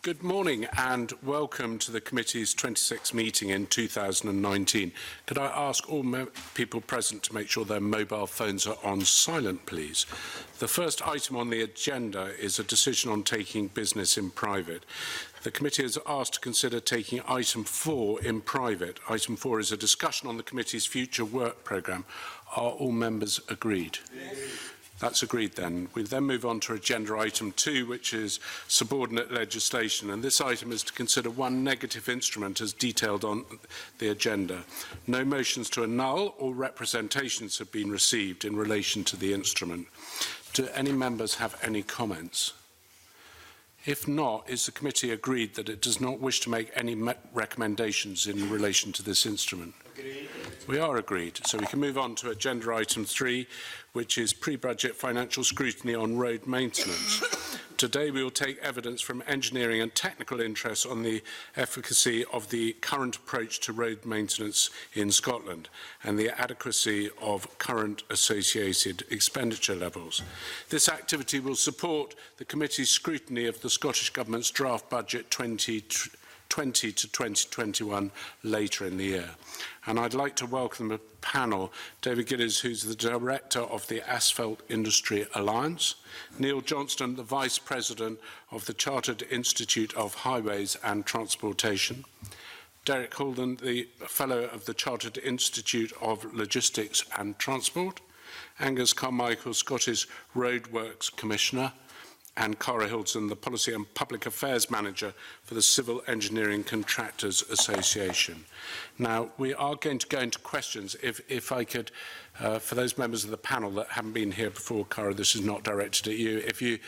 Good morning and welcome to the committee's 26th meeting in 2019. Could I ask all people present to make sure their mobile phones are on silent, please? The first item on the agenda is a decision on taking business in private. The committee is asked to consider taking item 4 in private. Item 4 is a discussion on the committee's future work programme. Are all members agreed? Yes. That's agreed then. We then move on to agenda item 2, which is subordinate legislation. And this item is to consider one negative instrument as detailed on the agenda. No motions to annul or representations have been received in relation to the instrument. Do any members have any comments? If not, is the committee agreed that it does not wish to make any recommendations in relation to this instrument? Agreed. We are agreed. So we can move on to agenda item 3, which is pre-budget financial scrutiny on road maintenance. Today we will take evidence from engineering and technical interests on the efficacy of the current approach to road maintenance in Scotland and the adequacy of current associated expenditure levels. This activity will support the committee's scrutiny of the Scottish Government's draft budget 2020 to 2021 later in the year. And I'd like to welcome the panel, David Gillies, who's the Director of the Asphalt Industry Alliance, Neil Johnston, the Vice President of the Chartered Institute of Highways and Transportation, Derek Holden, the Fellow of the Chartered Institute of Logistics and Transport, Angus Carmichael, Scottish Roadworks Commissioner, and Cara Hilton, the Policy and Public Affairs Manager for the Civil Engineering Contractors Association. Now, we are going to go into questions. If I could, for those members of the panel that haven't been here before, Cara, this is not directed at you. If you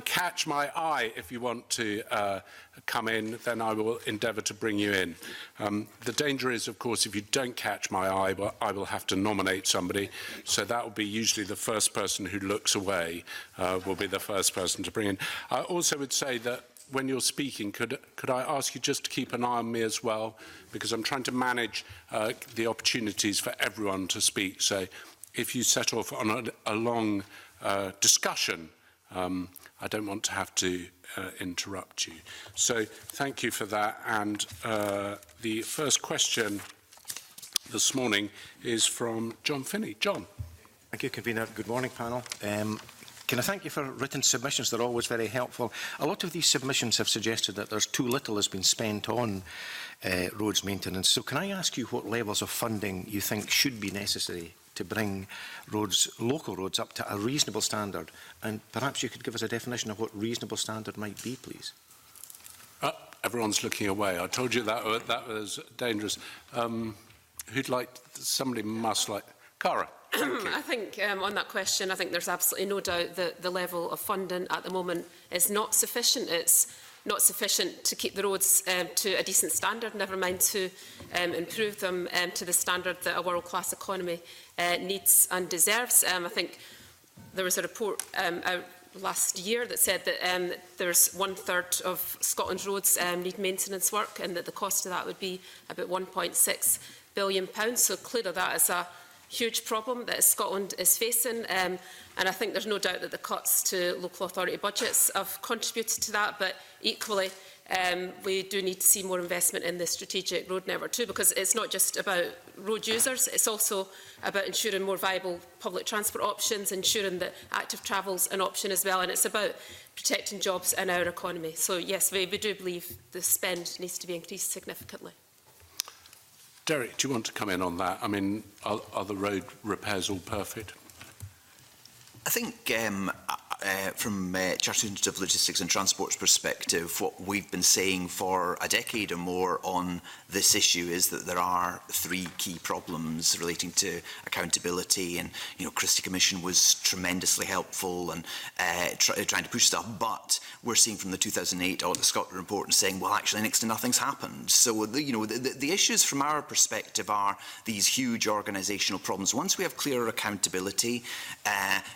catch my eye, if you want to come in, then I will endeavour to bring you in. The danger is, of course, if you don't catch my eye, well, I will have to nominate somebody. So that will be usually the first person who looks away will be the first person to bring in. I also would say that when you're speaking, could I ask you just to keep an eye on me as well? Because I'm trying to manage the opportunities for everyone to speak. So if you set off on a long discussion, I don't want to have to interrupt you. So thank you for that. And the first question this morning is from John Finney. John. Thank you, Convener. Good morning, panel. Can I thank you for written submissions? They're always very helpful. A lot of these submissions have suggested that there's too little has been spent on roads maintenance. So can I ask you what levels of funding you think should be necessary to bring roads, local roads, up to a reasonable standard? And perhaps you could give us a definition of what reasonable standard might be, please. Everyone's looking away. I told you that was dangerous. Who'd like? Somebody must like. Cara. I think on that question, I think there's absolutely no doubt that the level of funding at the moment is not sufficient. It's not sufficient to keep the roads to a decent standard, never mind to improve them to the standard that a world-class economy needs and deserves. I think there was a report out last year that said that there's 1/3 of Scotland's roads need maintenance work, and that the cost of that would be about £1.6 billion. So clearly that is a huge problem that Scotland is facing, and I think there's no doubt that the cuts to local authority budgets have contributed to that, but equally we do need to see more investment in the strategic road network too, because it's not just about road users, it's also about ensuring more viable public transport options, ensuring that active travel is an option as well, and it's about protecting jobs in our economy. So yes, we do believe the spend needs to be increased significantly. Derek, do you want to come in on that? I mean, are the road repairs all perfect? I think from Chartered Institute of Logistics and Transport's perspective, what we've been saying for a decade or more on this issue is that there are 3 key problems relating to accountability, and Christie Commission was tremendously helpful and trying to push stuff, but we're seeing from the 2008 Audit Scotland report and saying, well, actually next to nothing's happened. So the issues from our perspective are these huge organisational problems. Once we have clearer accountability,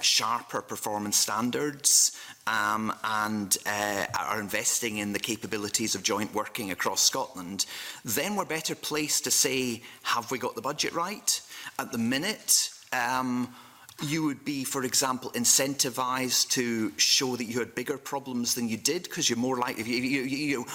sharper performance standards, and are investing in the capabilities of joint working across Scotland, then we're better placed to say, have we got the budget right? At the minute, you would be, for example, incentivised to show that you had bigger problems than you did, because you're more likely.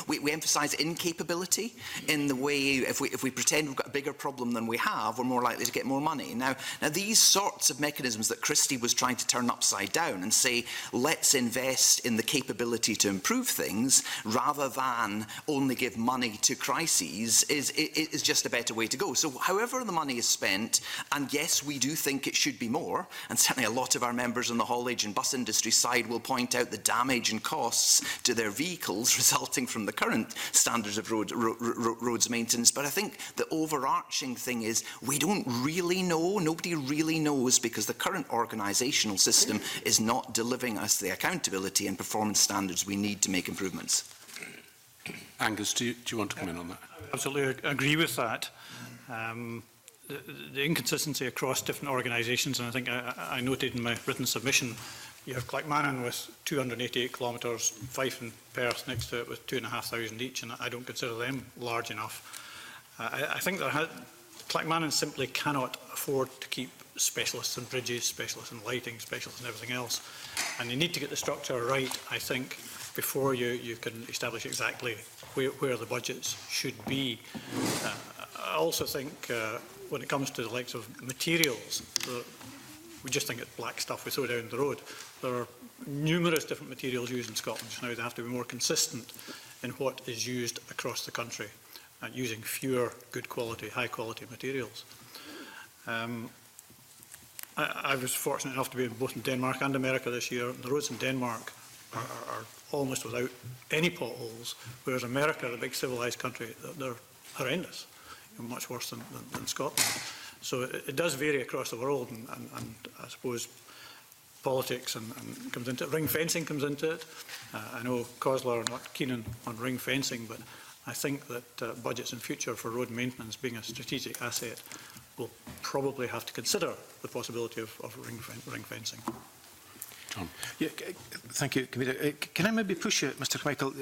We emphasise incapability in the way if we pretend we've got a bigger problem than we have, we're more likely to get more money. Now these sorts of mechanisms that Christie was trying to turn upside down and say, let's invest in the capability to improve things rather than only give money to crises is just a better way to go. So however the money is spent, and yes, we do think it should be more, and certainly a lot of our members on the haulage and bus industry side will point out the damage and costs to their vehicles resulting from the current standards of roads maintenance. But I think the overarching thing is we don't really know, nobody really knows, because the current organisational system is not delivering us the accountability and performance standards we need to make improvements. Angus, do you want to come in on that? I absolutely agree with that. The inconsistency across different organisations, and I think I noted in my written submission, you have Clackmannan with 288 kilometres, Fife and Perth next to it with 2,500 each, and I don't consider them large enough. I think Clackmannan simply cannot afford to keep specialists in bridges, specialists in lighting, specialists in everything else, and you need to get the structure right, I think, before you can establish exactly where the budgets should be. I also think when it comes to the likes of materials, we just think it's black stuff we throw down the road. There are numerous different materials used in Scotland just now. They have to be more consistent in what is used across the country, using fewer good quality, high quality materials. I was fortunate enough to be both in Denmark and America this year. The roads in Denmark are almost without any potholes, whereas America, the big civilised country, they're horrendous, much worse than Scotland. So it does vary across the world, and I suppose politics and comes into it. Ring fencing comes into it. I know COSLA are not keen on ring fencing, but I think that budgets in future for road maintenance being a strategic asset will probably have to consider the possibility of ring fencing. Tom. Yeah, thank you, Commissioner. Can I maybe push you, Mr. Carmichael,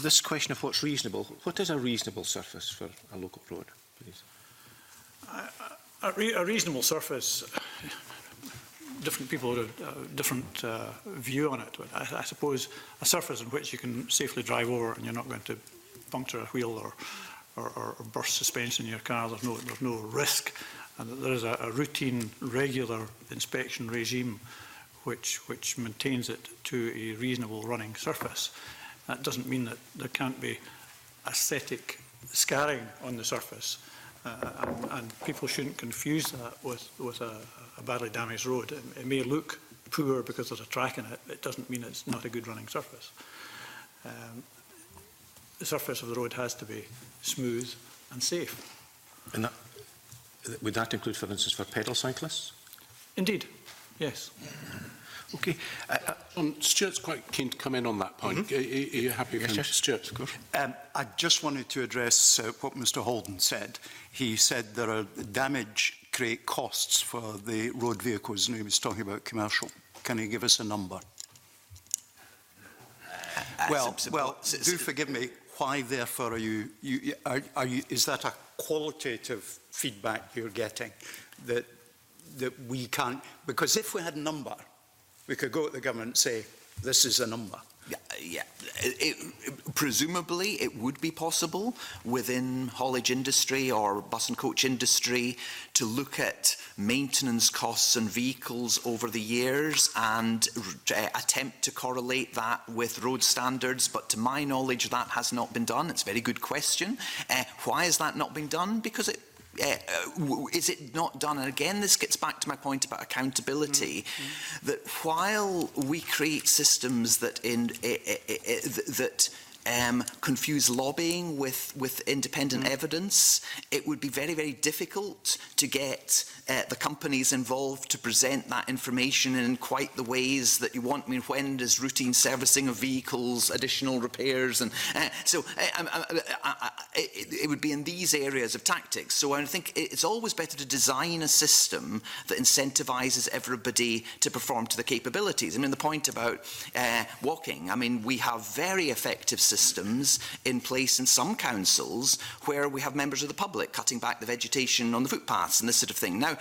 this question of what's reasonable? What is a reasonable surface for a local road, please? A reasonable surface, different people have a different view on it. But I suppose a surface in which you can safely drive over and you're not going to puncture a wheel or burst suspension in your car. There's no risk, and there is a routine, regular inspection regime which maintains it to a reasonable running surface. That doesn't mean that there can't be aesthetic scarring on the surface, and people shouldn't confuse that with a badly damaged road. It may look poor because there's a track in it. It doesn't mean it's not a good running surface. The surface of the road has to be smooth and safe. And would that include, for instance, for pedal cyclists? Indeed, yes. Okay. Stuart's quite keen to come in on that point. Are you happy with Stuart? Of course. I just wanted to address what Mr. Holden said. He said there are damage create costs for the road vehicles, and he was talking about commercial. Can you give us a number? Well, do forgive me. Why, therefore, are you? Is that a qualitative feedback you're getting that we can't? Because if we had a number, we could go to the government and say, this is a number. Yeah. Presumably, it would be possible within haulage industry or bus and coach industry to look at maintenance costs and vehicles over the years and attempt to correlate that with road standards. But to my knowledge, that has not been done. It's a very good question. Why has that not been done? Because is it not done? And again, this gets back to my point about accountability, that while we create systems that confuse lobbying with independent evidence, it would be very, very difficult to get the companies involved to present that information in quite the ways that you want. I mean, when does routine servicing of vehicles, additional repairs, and it would be in these areas of tactics. So I think it's always better to design a system that incentivises everybody to perform to the capabilities. I mean, the point about walking, I mean, we have very effective systems in place in some councils where we have members of the public cutting back the vegetation on the footpaths and this sort of thing. Now,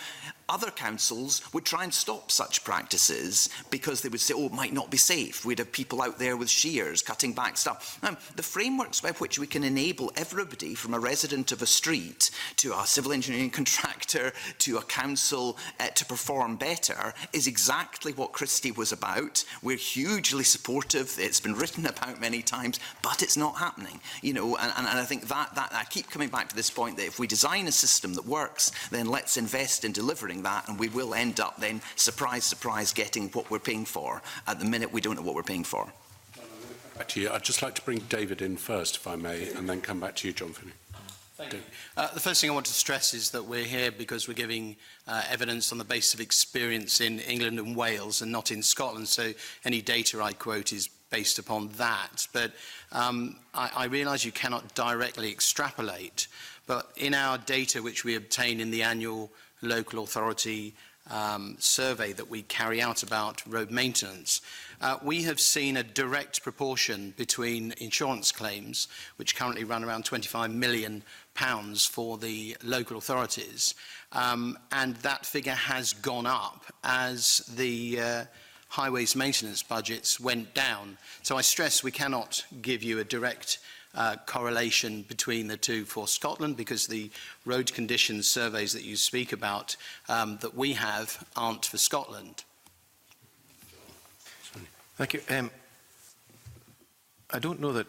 Other councils would try and stop such practices because they would say, oh, it might not be safe. We'd have people out there with shears cutting back stuff. The frameworks by which we can enable everybody, from a resident of a street to a civil engineering contractor to a council, to perform better is exactly what Christie was about. We're hugely supportive. It's been written about many times, but it's not happening. You know, and I think that I keep coming back to this point that if we design a system that works, then let's invest in delivering that, and we will end up then, surprise, surprise, getting what we're paying for. At the minute, we don't know what we're paying for. Back to you. I'd just like to bring David in first, if I may, and then come back to you, John Finney. Thank you. The first thing I want to stress is that we're here because we're giving evidence on the basis of experience in England and Wales and not in Scotland, so any data I quote is based upon that. But I realise you cannot directly extrapolate, but in our data which we obtain in the annual local authority survey that we carry out about road maintenance, we have seen a direct proportion between insurance claims, which currently run around £25 million for the local authorities, and that figure has gone up as the highways maintenance budgets went down. So I stress we cannot give you a direct correlation between the two for Scotland, because the road conditions surveys that you speak about that we have aren't for Scotland. Thank you. I don't know that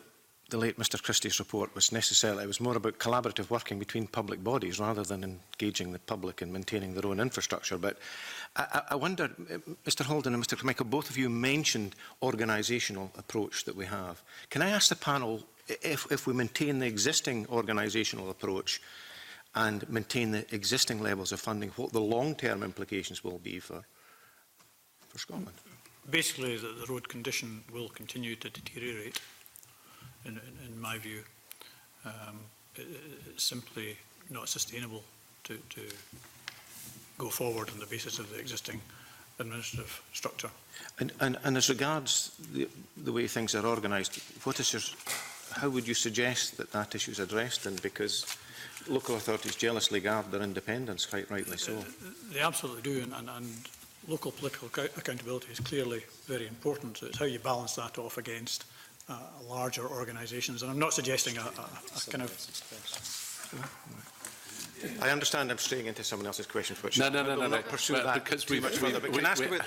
the late Mr Christie's report was necessarily, it was more about collaborative working between public bodies rather than engaging the public in maintaining their own infrastructure. But I wonder, Mr Holden and Mr Carmichael, both of you mentioned organisational approach that we have. Can I ask the panel, if we maintain the existing organisational approach and maintain the existing levels of funding, what the long-term implications will be for Scotland? Basically, the road condition will continue to deteriorate, in my view. It's simply not sustainable to go forward on the basis of the existing administrative structure. And as regards the way things are organised, how would you suggest that issue is addressed? And because local authorities jealously guard their independence, quite rightly so. They absolutely do, and local political accountability is clearly very important. So it's how you balance that off against larger organisations. And I'm not suggesting a kind of... I understand I'm straying into someone else's question, which No. pursue that because much further. But can I ask about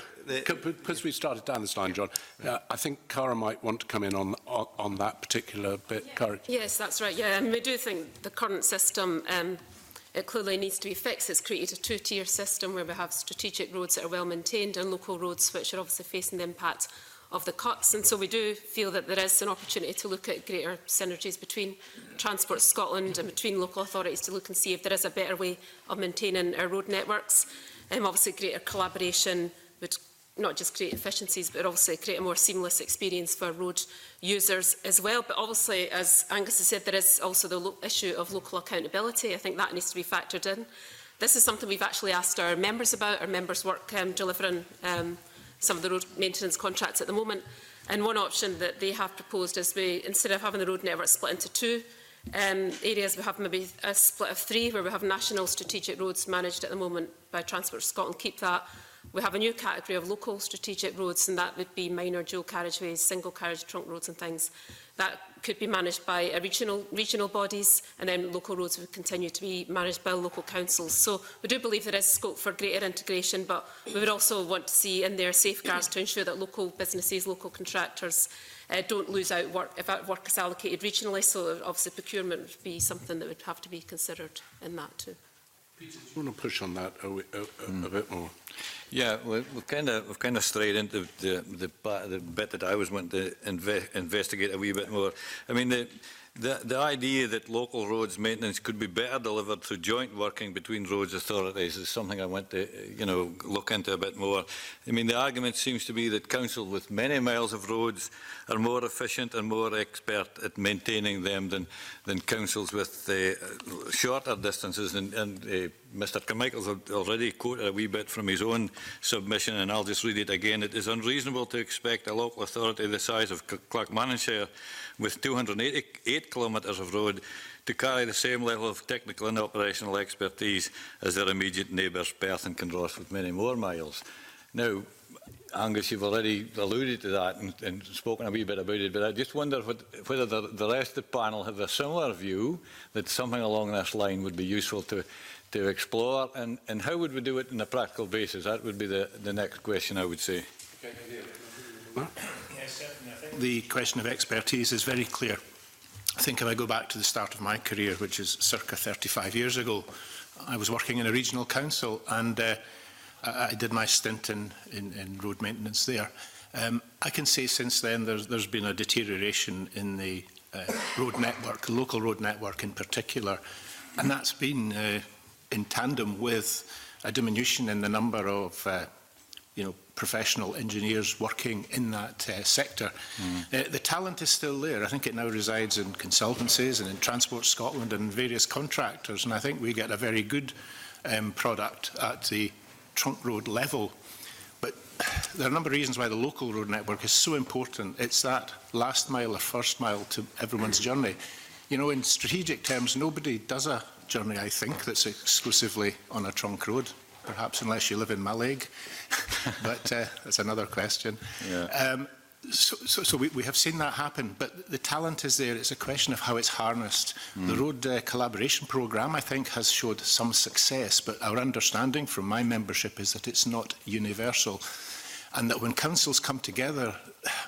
because we started down this line, John, I think Cara might want to come in on that particular bit. Cara. Yes, that's right. Yeah, and we do think the current system it clearly needs to be fixed. It's created a two-tier system where we have strategic roads that are well maintained and local roads which are obviously facing the impact of the cuts. And so we do feel that there is an opportunity to look at greater synergies between Transport Scotland and between local authorities to look and see if there is a better way of maintaining our road networks. Obviously, greater collaboration would not just create efficiencies, but obviously create a more seamless experience for road users as well. But obviously, as Angus has said, there is also the issue of local accountability. I think that needs to be factored in. This is something we've actually asked our members about. Our members work delivering some of the road maintenance contracts at the moment. And one option that they have proposed is we, instead of having the road network split into two areas, we have maybe a split of three, where we have national strategic roads managed at the moment by Transport Scotland. Keep that. We have a new category of local strategic roads, and that would be minor dual carriageways, single carriage trunk roads and things. That could be managed by regional bodies, and then local roads would continue to be managed by local councils. So we do believe there is scope for greater integration, but we would also want to see in there safeguards to ensure that local businesses, local contractors don't lose out work if that work is allocated regionally. So obviously procurement would be something that would have to be considered in that too. Peter, do you want to push on that a bit more? Yeah, we've kind of strayed into the bit that I was wanting to investigate a wee bit more. I mean, the idea that local roads maintenance could be better delivered through joint working between roads authorities is something I want to, look into a bit more. I mean, the argument seems to be that councils with many miles of roads are more efficient and more expert at maintaining them than councils with shorter distances and Mr Carmichael's already quoted a wee bit from his own submission, and I'll just read it again. It is unreasonable to expect a local authority the size of Clackmannanshire, with 288 kilometres of road, to carry the same level of technical and operational expertise as their immediate neighbours, Perth and Kinross, with many more miles. Now, Angus, you've already alluded to that and spoken a wee bit about it, but I just wonder whether the rest of the panel have a similar view that something along this line would be useful to explore, and how would we do it on a practical basis? That would be the next question, I would say. Yes, certainly. I think the question of expertise is very clear. I think if I go back to the start of my career, which is circa 35 years ago, I was working in a regional council, and I did my stint in road maintenance there. I can say since then there's been a deterioration in the road network, the local road network in particular, and that's been in tandem with a diminution in the number of professional engineers working in that sector. The talent is still there. I think it now resides in consultancies and in Transport Scotland and various contractors, and I think we get a very good product at the trunk road level. But there are a number of reasons why the local road network is so important. It's that last mile or first mile to everyone's journey. You know, in strategic terms, nobody does a journey, I think, that's exclusively on a trunk road, perhaps unless you live in Mallaig, but that's another question. Yeah. So we have seen that happen, but the talent is there. It's a question of how it's harnessed. The road collaboration programme, I think, has showed some success, but our understanding from my membership is that it's not universal, and that when councils come together,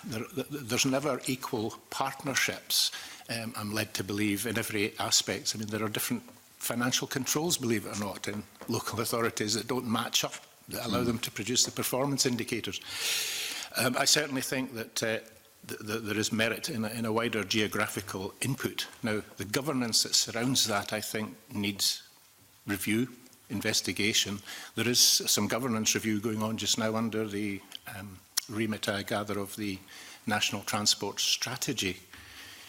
there's never equal partnerships, I'm led to believe, in every aspect. I mean, there are different financial controls, believe it or not, in local authorities that don't match up, that allow them to produce the performance indicators. I certainly think that there is merit in a wider geographical input. Now, the governance that surrounds that, I think, needs review, investigation. There is some governance review going on just now under the remit, I gather, of the National Transport Strategy,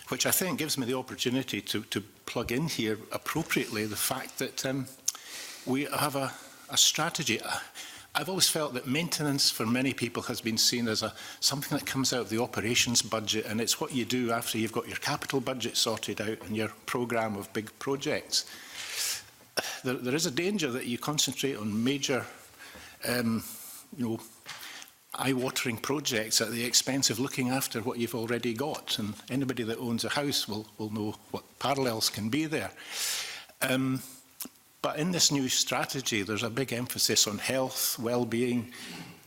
which I think gives me the opportunity to plug in here appropriately the fact that we have a strategy. I've always felt that maintenance for many people has been seen as something that comes out of the operations budget, and it's what you do after you've got your capital budget sorted out and your programme of big projects. There is a danger that you concentrate on major, eye-watering projects at the expense of looking after what you've already got, and anybody that owns a house will know what parallels can be there. But in this new strategy, there's a big emphasis on health, well-being,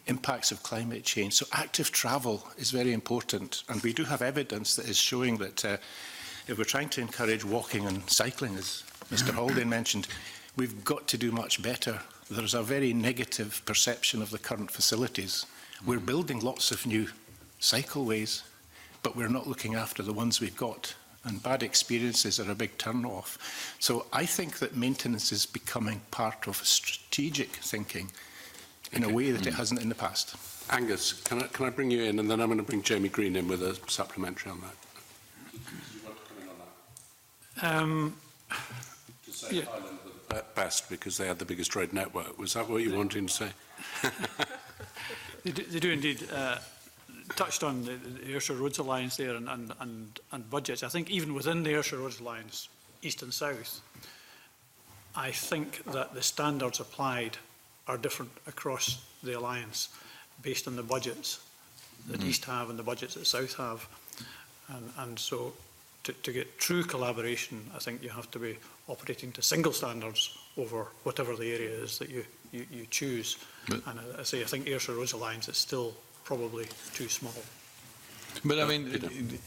impacts of climate change. So active travel is very important. And we do have evidence that is showing that if we're trying to encourage walking and cycling, as Mr. Haldane mentioned, we've got to do much better. There's a very negative perception of the current facilities. We're building lots of new cycleways, but we're not looking after the ones we've got. And bad experiences are a big turn-off. So I think that maintenance is becoming part of strategic thinking in a way that it hasn't in the past. Angus, can I bring you in, and then I'm going to bring Jamie Green in with a supplementary on that. Do you want to come in on that? To say Ireland were the best because they had the biggest road network. Was that what you wanted to say? They do indeed. Touched on the Ayrshire Roads Alliance there and budgets. I think even within the Ayrshire Roads Alliance, east and south, I think that the standards applied are different across the alliance based on the budgets that east have and the budgets that south have. And so to get true collaboration, I think you have to be operating to single standards over whatever the area is that you choose. And I think Ayrshire Roads Alliance is still probably too small. But I mean,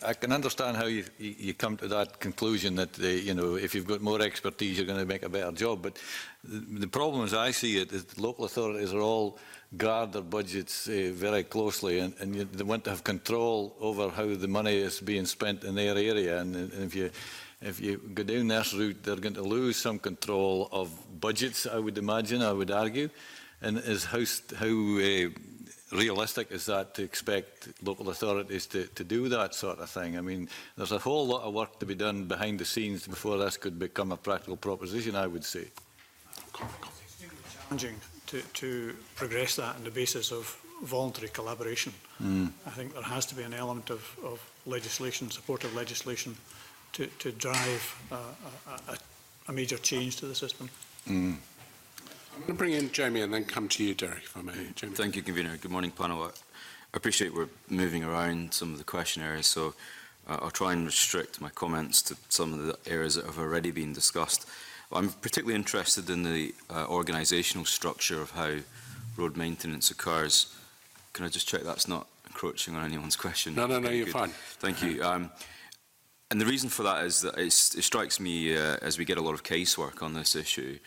I can understand how you come to that conclusion that if you've got more expertise, you're going to make a better job. But the problem, as I see it, is that local authorities are all guard their budgets very closely, and they want to have control over how the money is being spent in their area. And if you go down this route, they're going to lose some control of budgets, I would imagine, I would argue. And how realistic is that to expect local authorities to do that sort of thing? I mean, there's a whole lot of work to be done behind the scenes before this could become a practical proposition, I would say. challenging to progress that on the basis of voluntary collaboration. I think there has to be an element of legislation, supportive legislation, to drive a major change to the system. I'm going to bring in Jamie and then come to you, Derek, if I may. Jamie. Thank you, Convener. Good morning, panel. I appreciate we're moving around some of the question areas, so I'll try and restrict my comments to some of the areas that have already been discussed. I'm particularly interested in the organisational structure of how road maintenance occurs. Can I just check that's not encroaching on anyone's question? No, you're fine. Thank you. And the reason for that is that it strikes me as we get a lot of casework on this issue,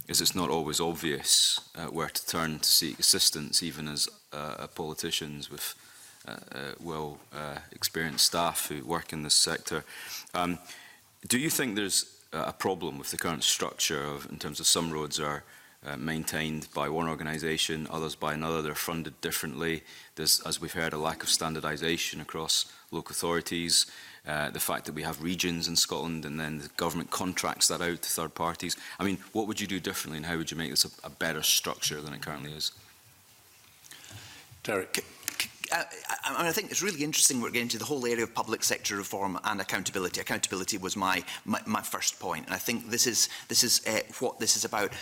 is it's not always obvious where to turn to seek assistance, even as politicians with experienced staff who work in this sector. Do you think there's a problem with the current structure in terms of some roads are maintained by one organisation, others by another, they're funded differently? There's, as we've heard, a lack of standardisation across local authorities, the fact that we have regions in Scotland and then the government contracts that out to third parties. I mean, what would you do differently and how would you make this a better structure than it currently is? Derek. I think it's really interesting we're getting to the whole area of public sector reform and accountability. Accountability was my first point, and I think this is what this is about.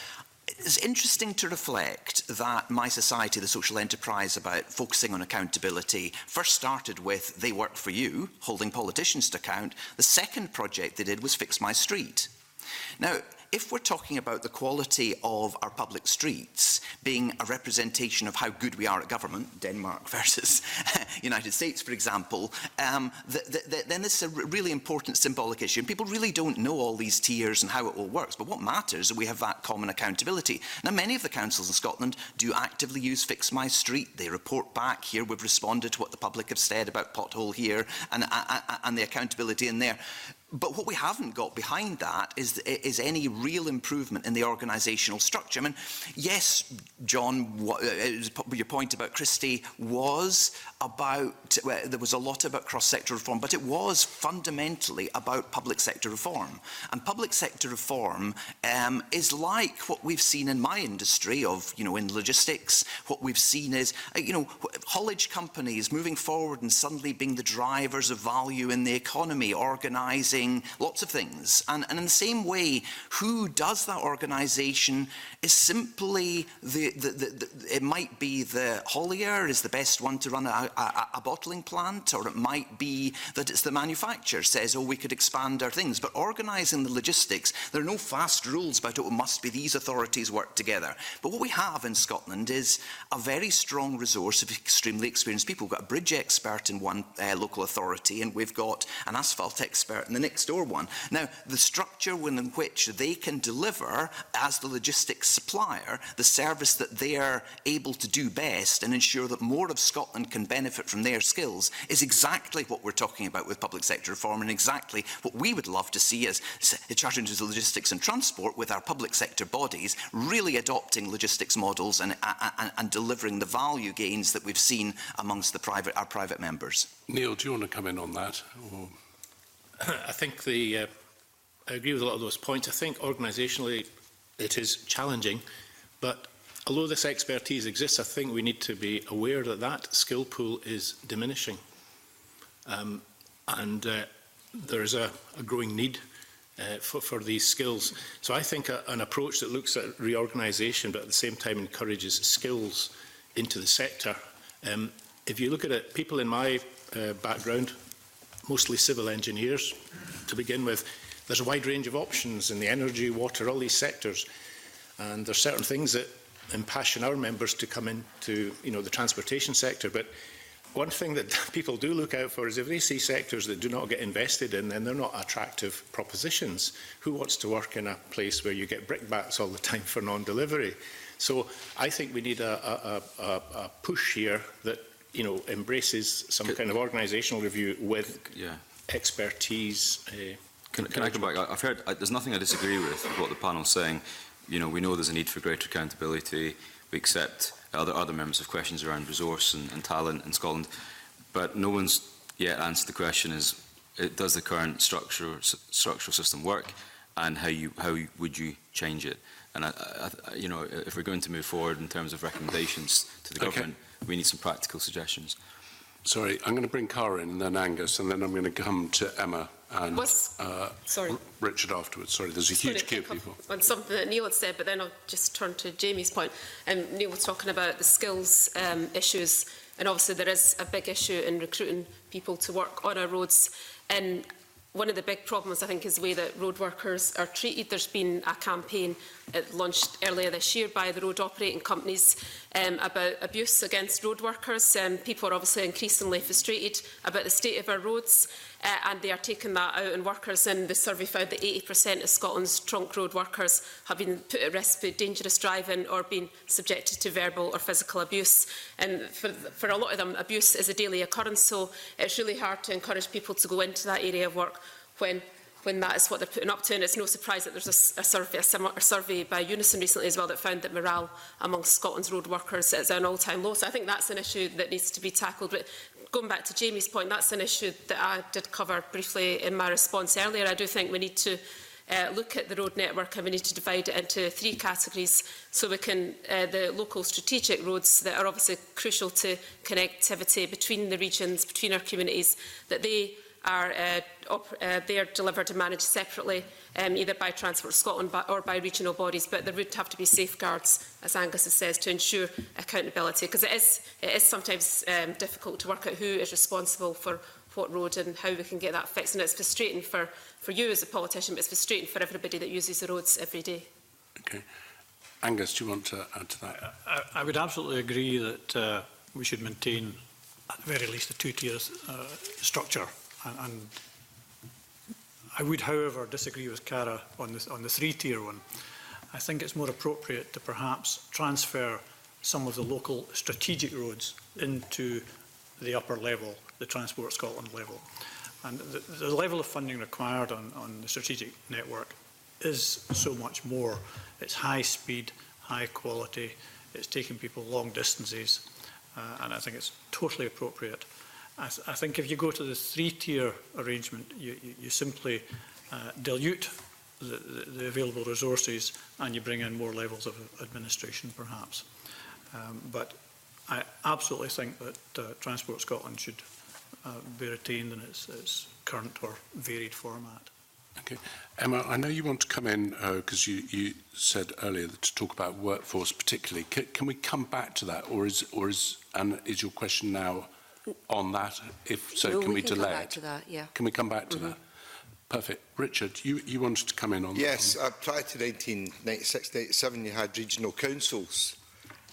It's interesting to reflect that my society, the social enterprise about focusing on accountability, first started with They Work For You, holding politicians to account. The second project they did was Fix My Street. Now, if we're talking about the quality of our public streets being a representation of how good we are at government, Denmark versus United States, for example, then this is a really important symbolic issue. And people really don't know all these tiers and how it all works. But what matters is that we have that common accountability. Now, many of the councils in Scotland do actively use Fix My Street. They report back. Here we've responded to what the public have said about pothole here and the accountability in there. But what we haven't got behind that is any real improvement in the organisational structure. I mean, yes, John, your point about Christie was about, there was a lot about cross-sector reform, but it was fundamentally about public sector reform. And public sector reform is like what we've seen in my industry of, in logistics. What we've seen is, haulage companies moving forward and suddenly being the drivers of value in the economy, organising lots of things. And in the same way, who does that organisation is simply it might be the haulier is the best one to run a bottling plant, or it might be that it's the manufacturer says, oh, we could expand our things. But organising the logistics, there are no fast rules about it. It must be these authorities work together. But what we have in Scotland is a very strong resource of extremely experienced people. We've got a bridge expert in one local authority, and we've got an asphalt expert in the next door one. Now, the structure in which they can deliver as the logistics supplier the service that they're able to do best and ensure that more of Scotland can benefit from their skills is exactly what we're talking about with public sector reform, and exactly what we would love to see as Chartered Institute of Logistics and Transport, with our public sector bodies really adopting logistics models and delivering the value gains that we've seen amongst our private members. Neil, do you want to come in on that? Or? I think I agree with a lot of those points. I think organisationally it is challenging, but although this expertise exists, I think we need to be aware that that skill pool is diminishing. And there is a growing need for these skills. So I think an approach that looks at reorganisation but at the same time encourages skills into the sector. If you look at it, people in my background, mostly civil engineers to begin with, there's a wide range of options in the energy, water, all these sectors. And there's certain things that impassion our members to come into the transportation sector. But one thing that people do look out for is if they see sectors that do not get invested in, then they're not attractive propositions. Who wants to work in a place where you get brickbats all the time for non-delivery? So I think we need a push here that embraces some kind of organisational review with expertise. Can I come back? I've heard, there's nothing I disagree with what the panel's saying. We know there's a need for greater accountability. We accept other members of questions around resource and talent in Scotland, but no one's yet answered the question: does the current structural system work, and how would you change it? And you know, if we're going to move forward in terms of recommendations to the government, we need some practical suggestions. Sorry, I'm going to bring Cara in, and then Angus, and then I'm going to come to Emma and Richard afterwards. Sorry, there's a huge queue of people. On something that Neil had said, but then I'll just turn to Jamie's point. Neil was talking about the skills issues, and obviously there is a big issue in recruiting people to work on our roads. And one of the big problems, I think, is the way that road workers are treated. There's been a campaign launched earlier this year by the road operating companies about abuse against road workers. People are obviously increasingly frustrated about the state of our roads, and they are taking that out on workers. And the survey found that 80% of Scotland's trunk road workers have been put at risk for dangerous driving or been subjected to verbal or physical abuse. And for a lot of them, abuse is a daily occurrence, so it's really hard to encourage people to go into that area of work when that is what they're putting up to. And it's no surprise that there's a similar survey by Unison recently as well that found that morale amongst Scotland's road workers is at an all-time low. So I think that's an issue that needs to be tackled. But going back to Jamie's point, that's an issue that I did cover briefly in my response earlier. I do think we need to look at the road network, and we need to divide it into 3 categories, so we can the local strategic roads that are obviously crucial to connectivity between the regions, between our communities, that they are delivered and managed separately, either by Transport Scotland or by regional bodies, but there would have to be safeguards, as Angus says, to ensure accountability, because it is sometimes difficult to work out who is responsible for what road and how we can get that fixed. And it's frustrating for you as a politician, but it's frustrating for everybody that uses the roads every day. Okay. Angus, do you want to add to that? I would absolutely agree that we should maintain, at the very least, a 2-tier structure. And I would, however, disagree with Cara on the 3-tier one. I think it's more appropriate to perhaps transfer some of the local strategic roads into the upper level, the Transport Scotland level. And the level of funding required on the strategic network is so much more. It's high speed, high quality, it's taking people long distances, and I think it's totally appropriate. I think if you go to the 3-tier arrangement, you simply dilute the available resources, and you bring in more levels of administration, perhaps. But I absolutely think that Transport Scotland should be retained in its current or varied format. Okay. Emma, I know you want to come in because you said earlier to talk about workforce particularly. Can we come back to that, or is your question now on that? If so, can we delay it? Come back to that, yeah. Can we come back to that? Perfect. Richard, you wanted to come in on that. Yes, prior to 1996-97, you had regional councils,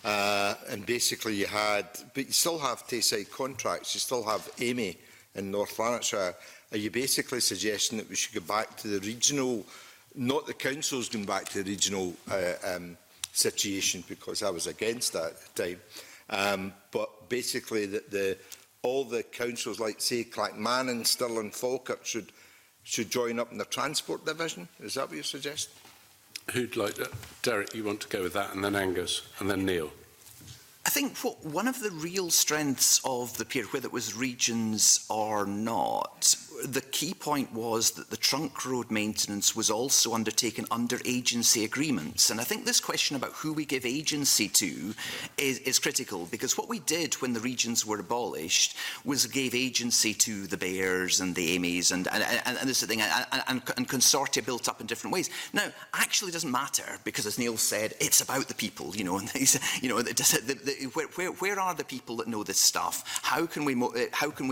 and basically you had, but you still have Tayside contracts, you still have Amy in North Lanarkshire. Are you basically suggesting that we should go back to the regional, not the councils going back to the regional situation, because I was against that at the time, but basically that all the councils, like say Clackmannan, Stirling, Falkirk, should join up in the transport division? Is that what you're suggesting? Who'd like to? Derek, you want to go with that, and then Angus, and then Neil. I think one of the real strengths of the period, whether it was regions or not, the key point was that the trunk road maintenance was also undertaken under agency agreements. And I think this question about who we give agency to is critical, because what we did when the regions were abolished was gave agency to the Bears and the Amys and this sort of thing, and consortia built up in different ways. Now, actually doesn't matter, because as Neil said, it's about the people, you know, and where are the people that know this stuff? How can we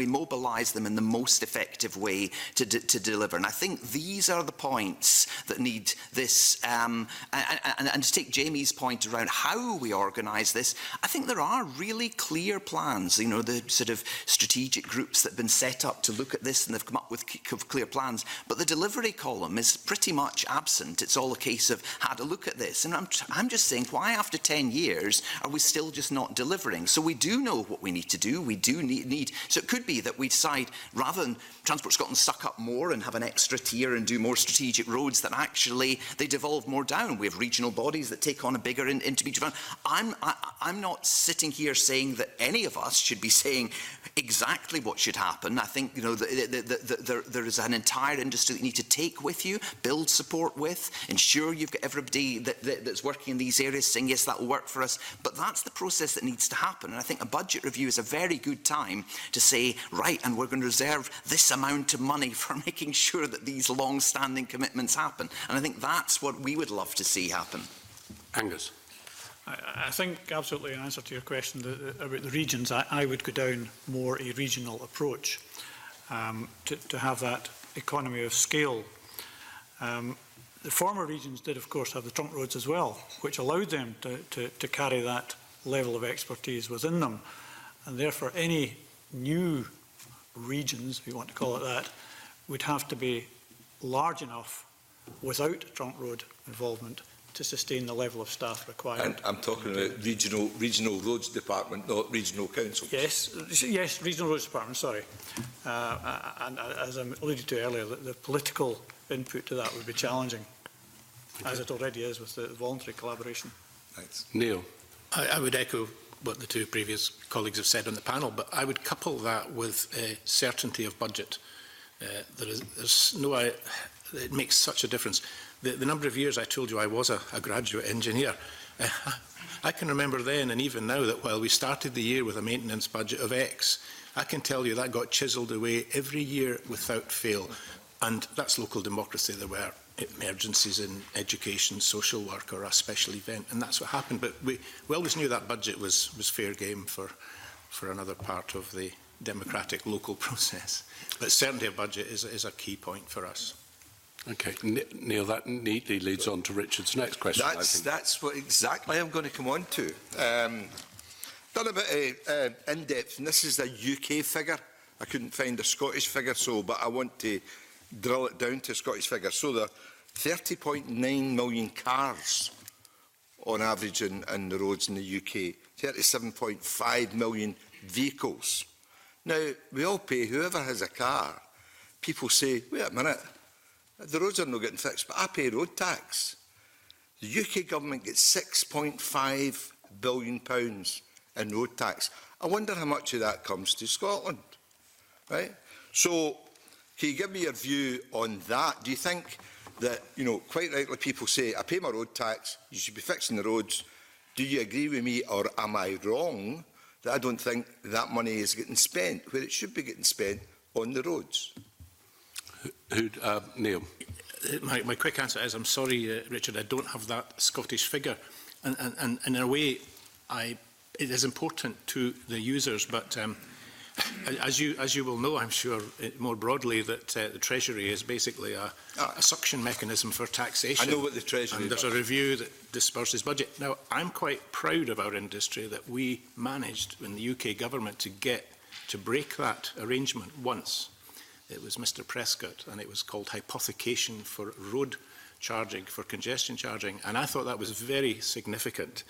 mobilise them in the most effective way to deliver? And I think these are the points that need this, and to take Jamie's point around how we organise this, I think there are really clear plans, you know, the sort of strategic groups that have been set up to look at this, and they've come up with clear plans, but the delivery column is pretty much absent. It's all a case of had a look at this, and I'm just saying, why after 10 years are we still just not delivering? So we do know what we need to do. We do need so it could be that we decide, rather than Transport Transport Scotland suck up more and have an extra tier and do more strategic roads, that actually they devolve more down. We have regional bodies that take on a bigger intermediate fund. I'm not sitting here saying that any of us should be saying exactly what should happen. I think, you know, there is an entire industry that you need to take with you, build support with, ensure you've got everybody that's working in these areas saying, yes, that will work for us. But that's the process that needs to happen. And I think a budget review is a very good time to say, right, and we're going to reserve this amount of money for making sure that these long-standing commitments happen. And I think that's what we would love to see happen. Angus. I think absolutely in answer to your question about the regions, I would go down more a regional approach to have that economy of scale. The former regions did, of course, have the trunk roads as well, which allowed them to carry that level of expertise within them. And therefore, any new regions, if you want to call it that, would have to be large enough without trunk road involvement to sustain the level of staff required. And I'm talking about regional roads department, not regional council. Yes, regional roads department, sorry. And as I alluded to earlier, the political input to that would be challenging, as it already is with the voluntary collaboration. Thanks. Neil. I would echo what the two previous colleagues have said on the panel, but I would couple that with certainty of budget. It makes such a difference. The number of years I told you I was a graduate engineer, I can remember then and even now that while we started the year with a maintenance budget of X, I can tell you that got chiselled away every year without fail. And that's local democracy. There were emergencies in education, social work, or a special event, and that's what happened. But we always knew that budget was fair game for another part of the democratic local process. But certainty of budget is a key point for us. Okay, Neil, that neatly leads on to Richard's next question. That's what exactly I'm going to come on to. Done a bit of in-depth, and this is a UK figure. I couldn't find a Scottish figure, but I want to drill it down to a Scottish figure. So there are 30.9 million cars on average in the roads in the UK, 37.5 million vehicles. Now, we all pay, whoever has a car, people say, wait a minute, the roads are not getting fixed, but I pay road tax. The UK government gets £6.5 billion in road tax. I wonder how much of that comes to Scotland, right? So, can you give me your view on that? Do you think that, you know, quite rightly people say, I pay my road tax, you should be fixing the roads. Do you agree with me, or am I wrong that I don't think that money is getting spent where it should be getting spent on the roads? Neil. My quick answer is, I'm sorry, Richard, I don't have that Scottish figure. And in a way, it is important to the users, but as you will know, I'm sure, more broadly, that the Treasury is basically a suction mechanism for taxation. I know what the Treasury and there's a review that disperses budget. Now, I'm quite proud of our industry that we managed in the UK government to break that arrangement once. It was Mr Prescott, and it was called hypothecation for road charging, for congestion charging, and I thought that was very significant.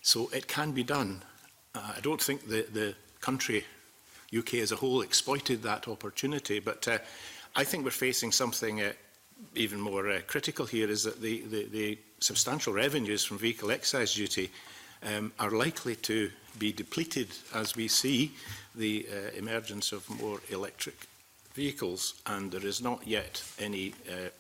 So it can be done. I don't think the country, UK as a whole, exploited that opportunity, but I think we're facing something even more critical here, is that the substantial revenues from vehicle excise duty are likely to be depleted as we see the emergence of more electric vehicles, and there is not yet any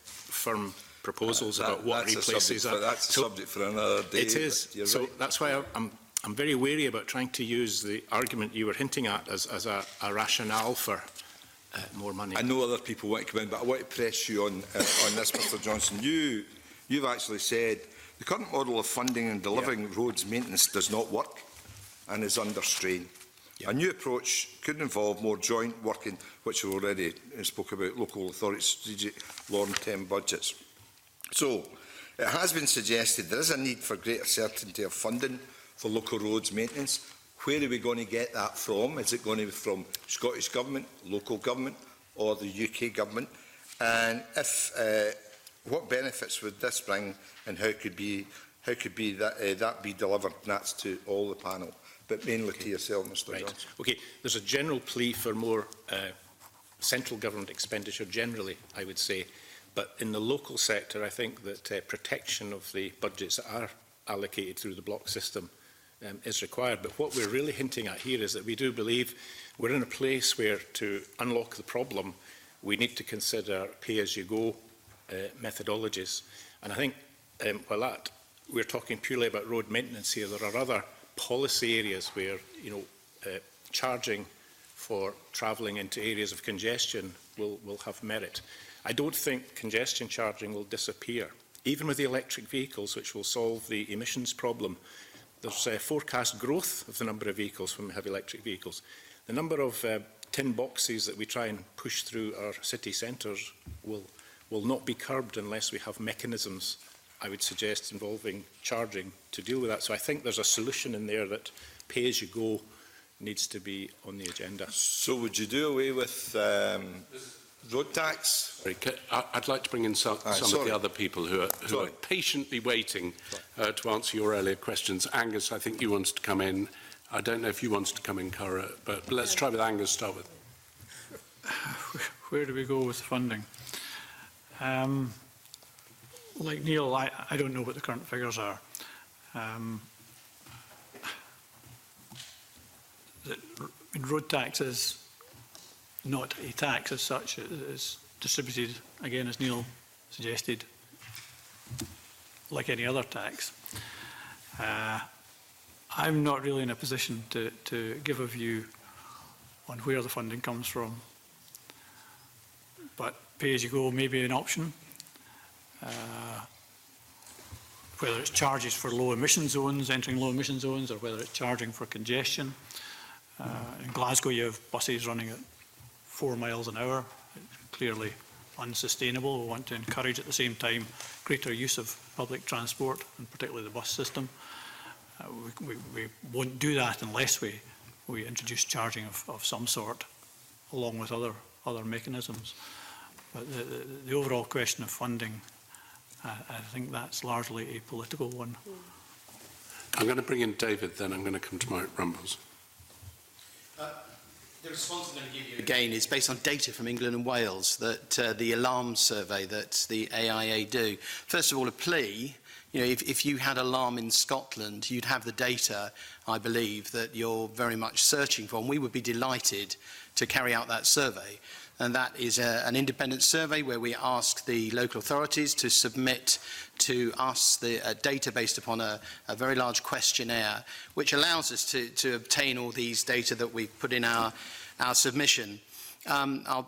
firm proposals about what replaces that. That's a subject for another day. It is. So right. That's why I'm very wary about trying to use the argument you were hinting at as a rationale for more money. I know other people want to come in, but I want to press you on this, Mr Johnson. You've actually said the current model of funding and delivering roads maintenance does not work and is under strain. A new approach could involve more joint working, which we already spoke about, local authority strategic long-term budgets. So, it has been suggested there is a need for greater certainty of funding for local roads maintenance. Where are we going to get that from? Is it going to be from Scottish Government, local government, or the UK Government? And if, what benefits would this bring, and how could that be delivered? And that's to all the panel, but mainly to yourself, Mr Johnson. Okay, there's a general plea for more central government expenditure generally, I would say. But in the local sector, I think that protection of the budgets that are allocated through the block system is required. But what we're really hinting at here is that we do believe we're in a place where, to unlock the problem, we need to consider pay-as-you-go methodologies. And I think while that we're talking purely about road maintenance here, there are other policy areas where, you know, charging for travelling into areas of congestion will have merit. I don't think congestion charging will disappear. Even with the electric vehicles, which will solve the emissions problem, there's forecast growth of the number of vehicles when we have electric vehicles. The number of tin boxes that we try and push through our city centres will not be curbed unless we have mechanisms, I would suggest, involving charging to deal with that. So I think there's a solution in there that pay-as-you-go needs to be on the agenda. So would you do away with road tax? Sorry, I'd like to bring in some of the other people who are patiently waiting to answer your earlier questions. Angus, I think you wanted to come in. I don't know if you wanted to come in, Cara, but let's try with Angus to start with. Where do we go with funding? Like Neil, I don't know what the current figures are. Road tax is not a tax as such. It is distributed, again, as Neil suggested, like any other tax. I'm not really in a position to give a view on where the funding comes from, but pay-as-you-go may be an option. Whether it's charges for low emission zones, entering low emission zones, or whether it's charging for congestion. In Glasgow, you have buses running at 4 miles an hour. It's clearly unsustainable. We want to encourage at the same time greater use of public transport, and particularly the bus system. We won't do that unless we introduce charging of some sort, along with other mechanisms. But the overall question of funding, I think that's largely a political one. I'm going to bring in David, then I'm going to come to Mike Rumbles. The response I'm going to give you again is based on data from England and Wales, that the alarm survey that the AIA do. First of all, a plea. You know, if you had alarm in Scotland, you'd have the data, I believe, that you're very much searching for, and we would be delighted to carry out that survey. And that is an independent survey where we ask the local authorities to submit to us the data based upon a very large questionnaire, which allows us to obtain all these data that we've put in our submission. I'll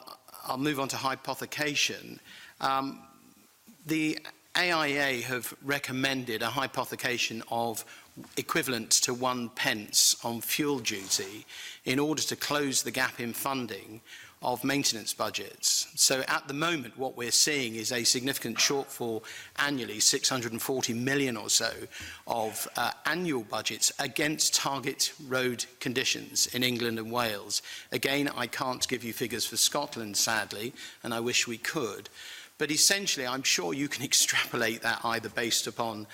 move on to hypothecation. The AIA have recommended a hypothecation of equivalent to 1 pence on fuel duty in order to close the gap in funding of maintenance budgets. So at the moment, what we're seeing is a significant shortfall annually, 640 million or so of annual budgets against target road conditions in England and Wales. Again, I can't give you figures for Scotland, sadly, and I wish we could. But essentially, I'm sure you can extrapolate that either based upon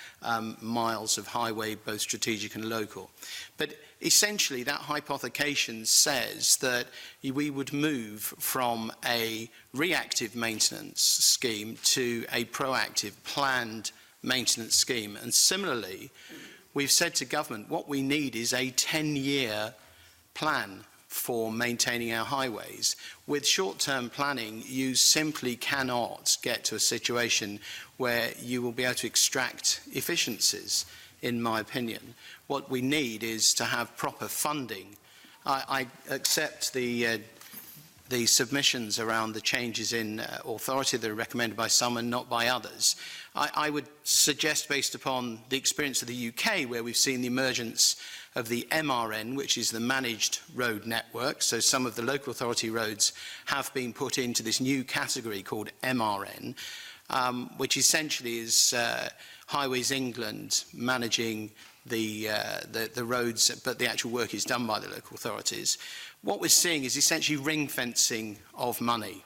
miles of highway, both strategic and local. But essentially, that hypothecation says that we would move from a reactive maintenance scheme to a proactive, planned maintenance scheme. And similarly, we've said to government, what we need is a 10-year plan for maintaining our highways. With short-term planning, you simply cannot get to a situation where you will be able to extract efficiencies, in my opinion. What we need is to have proper funding. I accept the submissions around the changes in authority that are recommended by some and not by others. I would suggest, based upon the experience of the UK, where we've seen the emergence of the MRN, which is the managed road network. So some of the local authority roads have been put into this new category called MRN, which essentially is Highways England managing the roads, but the actual work is done by the local authorities. What we're seeing is essentially ring fencing of money.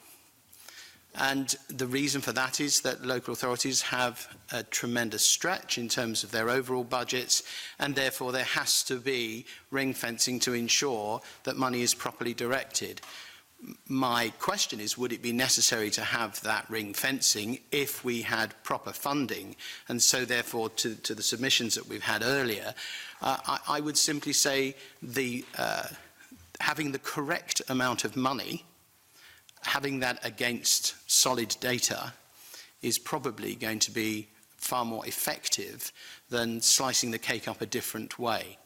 And the reason for that is that local authorities have a tremendous stretch in terms of their overall budgets, and therefore there has to be ring fencing to ensure that money is properly directed. My question is, would it be necessary to have that ring fencing if we had proper funding? And so, therefore, to the submissions that we've had earlier, I would simply say having the correct amount of money, having that against solid data, is probably going to be far more effective than slicing the cake up a different way.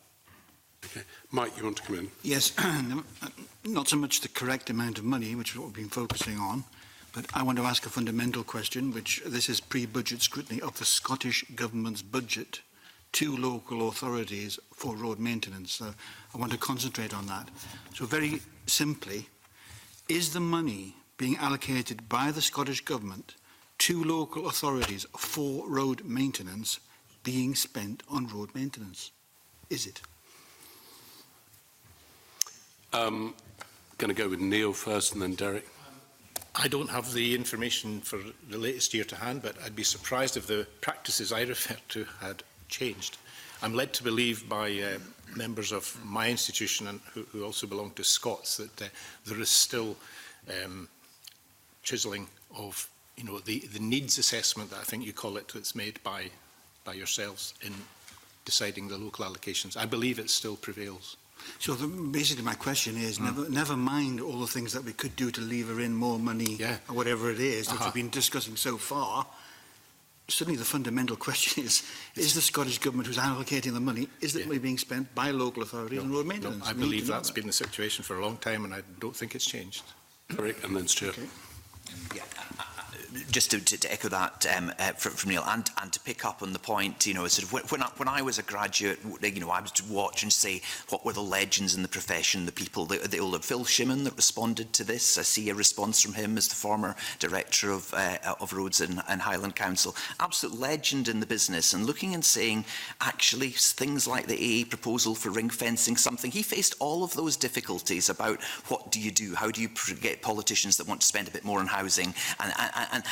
Okay. Mike, you want to come in? Yes, not so much the correct amount of money, which is what we've been focusing on, but I want to ask a fundamental question, which this is pre-budget scrutiny of the Scottish Government's budget to local authorities for road maintenance. So I want to concentrate on that. So very simply, is the money being allocated by the Scottish Government to local authorities for road maintenance being spent on road maintenance? Is it? Going to go with Neil first and then Derek. I don't have the information for the latest year to hand, but I'd be surprised if the practices I refer to had changed. I'm led to believe by members of my institution and who also belong to Scots that there is still chiselling of the needs assessment that I think you call it, that's made by yourselves in deciding the local allocations. I believe it still prevails. So basically my question is, never mind all the things that we could do to lever in more money, or whatever it is that we've been discussing so far. Suddenly the fundamental question is the Scottish Government who's allocating the money, is it being spent by local authorities on road maintenance? No, I believe that's been the situation for a long time, and I don't think it's changed. Derek and then Stuart. Okay. Yeah. Just to echo that from Neil, and to pick up on the point, sort of when I was a graduate, I was to watch and say what were the legends in the profession, the people, the older Phil Shimon that responded to this. I see a response from him as the former director of roads in Highland Council, absolute legend in the business, and looking and saying actually things like the AA proposal for ring fencing, something he faced all of those difficulties about what do you do, how do you get politicians that want to spend a bit more on housing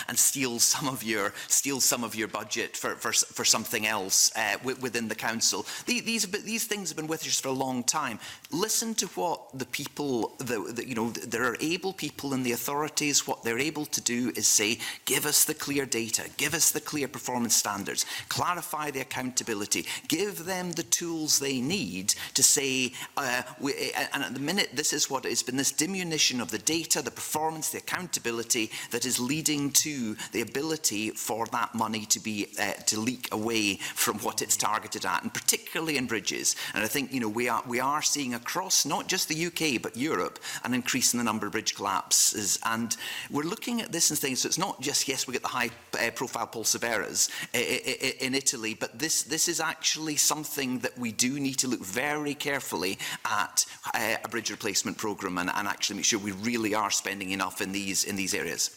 and steal some of your budget for something else within the council. These things have been with us for a long time. Listen to what the people, there are able people in the authorities. What they're able to do is say, give us the clear data, give us the clear performance standards, clarify the accountability, give them the tools they need to say. And at the minute, this is what it's been: this diminution of the data, the performance, the accountability that is leading to the ability for that money to be to leak away from what it's targeted at, and particularly in bridges. And I think we are seeing across not just the UK but Europe an increase in the number of bridge collapses, and we're looking at this and saying, so it's not just we get the high profile Paul Severas in Italy, but this is actually something that we do need to look very carefully at a bridge replacement programme and actually make sure we really are spending enough in these areas.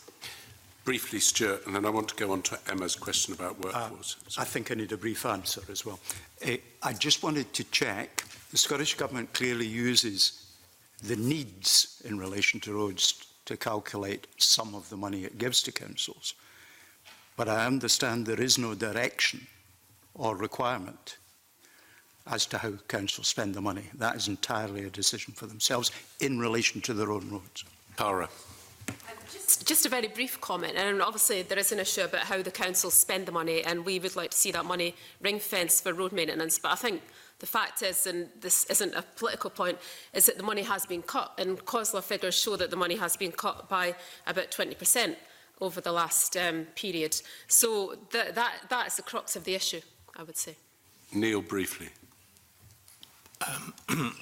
Briefly, Stuart, and then I want to go on to Emma's question about workforce. I think I need a brief answer as well. I just wanted to check. The Scottish Government clearly uses the needs in relation to roads to calculate some of the money it gives to councils. But I understand there is no direction or requirement as to how councils spend the money. That is entirely a decision for themselves in relation to their own roads. Tara. Just a very brief comment, and obviously there is an issue about how the councils spend the money, and we would like to see that money ring-fenced for road maintenance. But I think the fact is, and this isn't a political point, is that the money has been cut, and COSLA figures show that the money has been cut by about 20% over the last period. So that is the crux of the issue, I would say. Neil, briefly.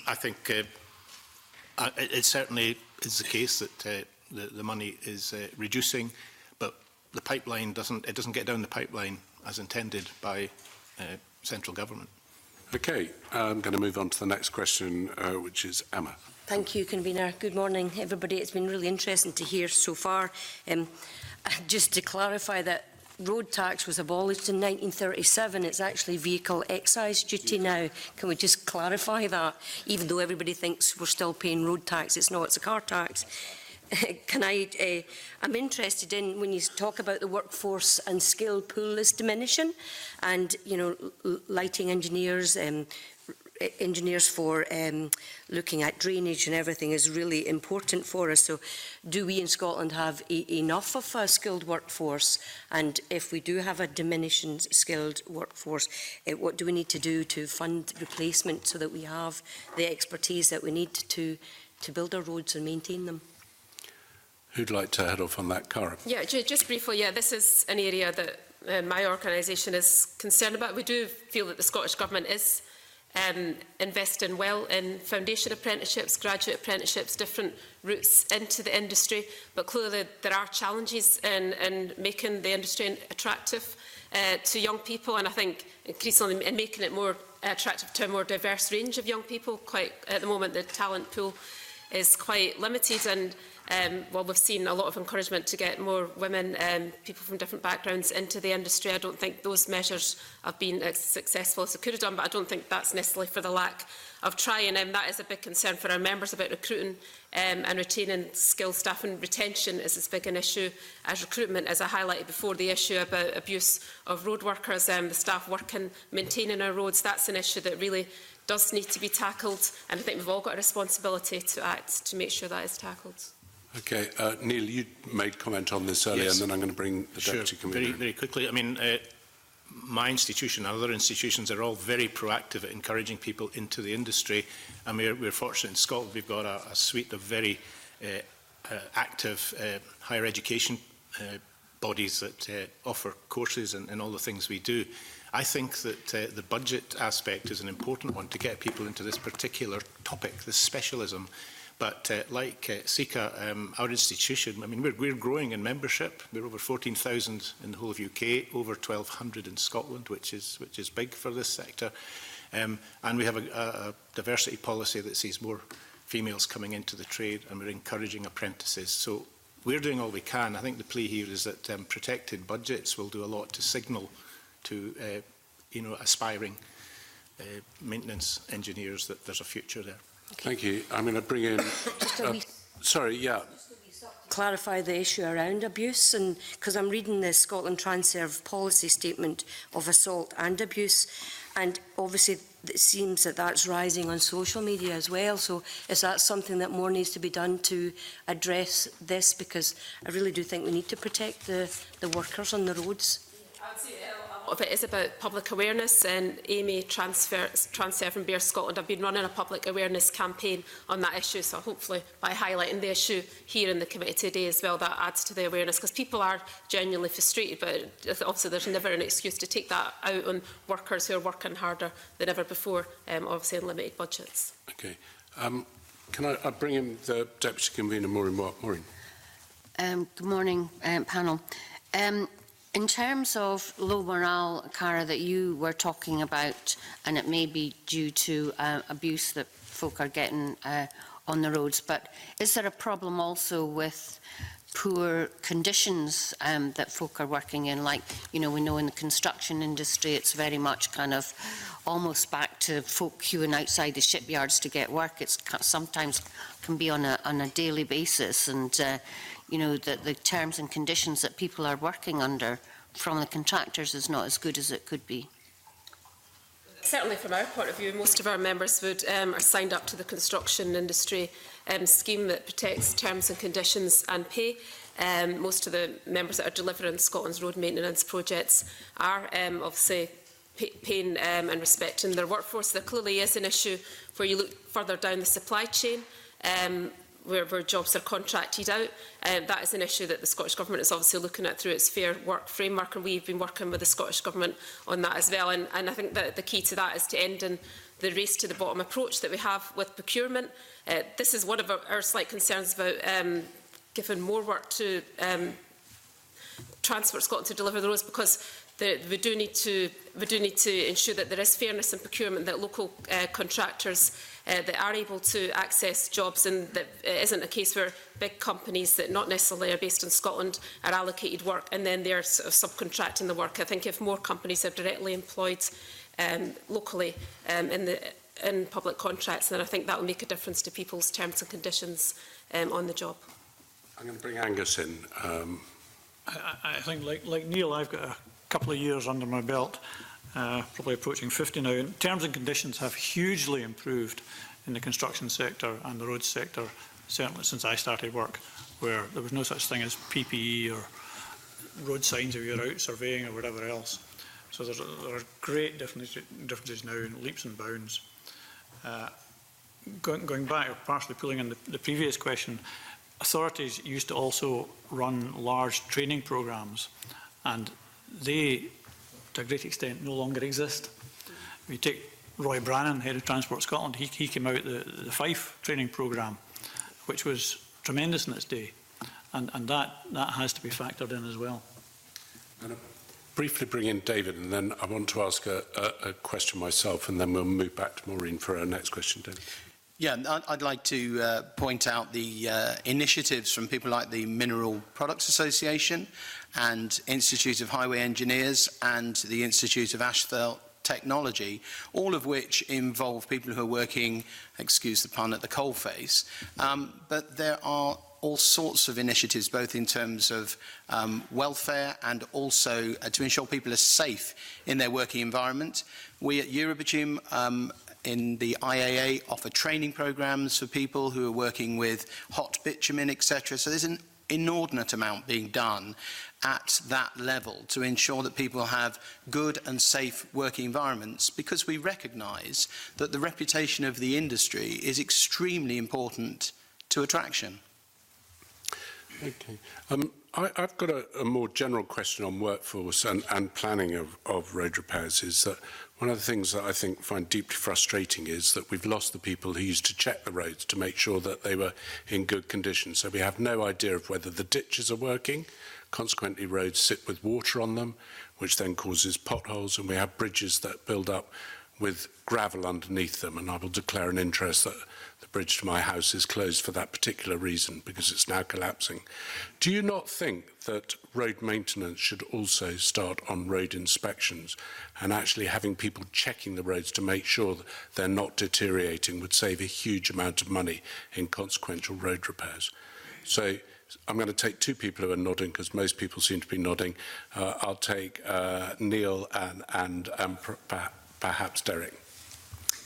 I think it certainly is the case that the money is reducing, but the pipeline doesn't get down the pipeline as intended by central government. Okay, I'm going to move on to the next question, which is Emma. Thank you, Convener. Good morning, everybody. It's been really interesting to hear so far. Just to clarify that road tax was abolished in 1937. It's actually vehicle excise duty now. Can we just clarify that? Even though everybody thinks we're still paying road tax, it's not, it's a car tax. I'm interested in when you talk about the workforce and skill pool is diminishing, and lighting engineers, engineers for looking at drainage and everything is really important for us. So do we in Scotland have enough of a skilled workforce? And if we do have a diminishing skilled workforce, what do we need to do to fund replacement so that we have the expertise that we need to build our roads and maintain them? Who'd like to head off on that, Cara? Yeah, just briefly, yeah, this is an area that my organisation is concerned about. We do feel that the Scottish Government is investing well in foundation apprenticeships, graduate apprenticeships, different routes into the industry, but clearly there are challenges in making the industry attractive to young people, and I think increasingly in making it more attractive to a more diverse range of young people. Quite at the moment the talent pool is quite limited, and while we've seen a lot of encouragement to get more women, people from different backgrounds into the industry, I don't think those measures have been as successful as they could have done, but I don't think that's necessarily for the lack of trying. That is a big concern for our members about recruiting and retaining skilled staff, and retention is as big an issue as recruitment, as I highlighted before, the issue about abuse of road workers, the staff working, maintaining our roads. That's an issue that really does need to be tackled, and I think we've all got a responsibility to act to make sure that is tackled. Okay, Neil, you made comment on this earlier, Yes. and then I'm going to bring the Deputy Convener. Very quickly. I mean, my institution and other institutions are all very proactive at encouraging people into the industry, and we're fortunate in Scotland. We've got a suite of very active higher education bodies that offer courses and all the things we do. I think that the budget aspect is an important one to get people into this particular topic, this specialism. But like SICA, our institution, I mean, we're growing in membership. We're over 14,000 in the whole of UK, over 1,200 in Scotland, which is big for this sector. And we have a diversity policy that sees more females coming into the trade, and we're encouraging apprentices. So we're doing all we can. I think the plea here is that protected budgets will do a lot to signal to aspiring maintenance engineers that there's a future there. Thank you. I'm going to bring in... sorry, yeah. Clarify the issue around abuse, and because I'm reading the Scotland Transerve policy statement of assault and abuse, and obviously it seems that that's rising on social media as well. So is that something that more needs to be done to address this? Because I really do think we need to protect the workers on the roads. I'd say a lot of it is about public awareness, and Amy, Transerve and Bear Scotland have been running a public awareness campaign on that issue, so hopefully by highlighting the issue here in the committee today as well, that adds to the awareness, because people are genuinely frustrated, but obviously there's never an excuse to take that out on workers who are working harder than ever before, obviously in limited budgets. Okay. Can I bring in the Deputy Convener, Maureen? Maureen. Good morning, panel. In terms of low morale, Cara, that you were talking about, and it may be due to abuse that folk are getting on the roads, but is there a problem also with poor conditions that folk are working in? Like, we know in the construction industry, it's very much kind of almost back to folk queuing outside the shipyards to get work. It's sometimes can be on a daily basis, and the terms and conditions that people are working under from the contractors is not as good as it could be. Certainly from our point of view, most of our members are signed up to the construction industry scheme that protects terms and conditions and pay. Most of the members that are delivering Scotland's road maintenance projects are obviously paying and respecting their workforce. There clearly is an issue where you look further down the supply chain, where jobs are contracted out. That is an issue that the Scottish Government is obviously looking at through its Fair Work framework, and we've been working with the Scottish Government on that as well. And I think that the key to that is to end in the race to the bottom approach that we have with procurement. This is one of our slight concerns about giving more work to Transport Scotland to deliver the roads, because we do need to ensure that there is fairness in procurement, that local contractors that are able to access jobs, and that it isn't a case where big companies that not necessarily are based in Scotland are allocated work and then they're sort of subcontracting the work. I think if more companies are directly employed locally in public contracts, then I think that will make a difference to people's terms and conditions on the job. I'm going to bring Angus in. I think, like Neil, I've got a couple of years under my belt probably approaching 50 now. And terms and conditions have hugely improved in the construction sector and the roads sector, certainly since I started work, where there was no such thing as PPE or road signs if you're out surveying or whatever else. So there are great differences now in leaps and bounds. Going back, or partially pulling in the previous question, authorities used to also run large training programmes, and they, to a great extent, no longer exist. If you take Roy Brannan, Head of Transport Scotland, he came out the Fife training programme, which was tremendous in its day, and that has to be factored in as well. And briefly bring in David, and then I want to ask a question myself, and then we'll move back to Maureen for our next question. David. Yeah, I'd like to point out the initiatives from people like the Mineral Products Association and Institute of Highway Engineers and the Institute of Asphalt Technology, all of which involve people who are working, excuse the pun, at the coalface. But there are all sorts of initiatives, both in terms of welfare and also to ensure people are safe in their working environment. We at Eurobitume in the IAA offer training programs for people who are working with hot bitumen, etc. So there's an inordinate amount being done at that level to ensure that people have good and safe working environments, because we recognise that the reputation of the industry is extremely important to attraction. Okay. I've got a more general question on workforce and planning of road repairs. Is that one of the things that I find deeply frustrating is that we've lost the people who used to check the roads to make sure that they were in good condition. So we have no idea of whether the ditches are working. Consequently, roads sit with water on them, which then causes potholes, and we have bridges that build up with gravel underneath them. And I will declare an interest that the bridge to my house is closed for that particular reason, because it's now collapsing. Do you not think that road maintenance should also start on road inspections, and actually having people checking the roads to make sure that they're not deteriorating would save a huge amount of money in consequential road repairs? So I'm going to take two people who are nodding, because most people seem to be nodding. I'll take Neil and perhaps Derek.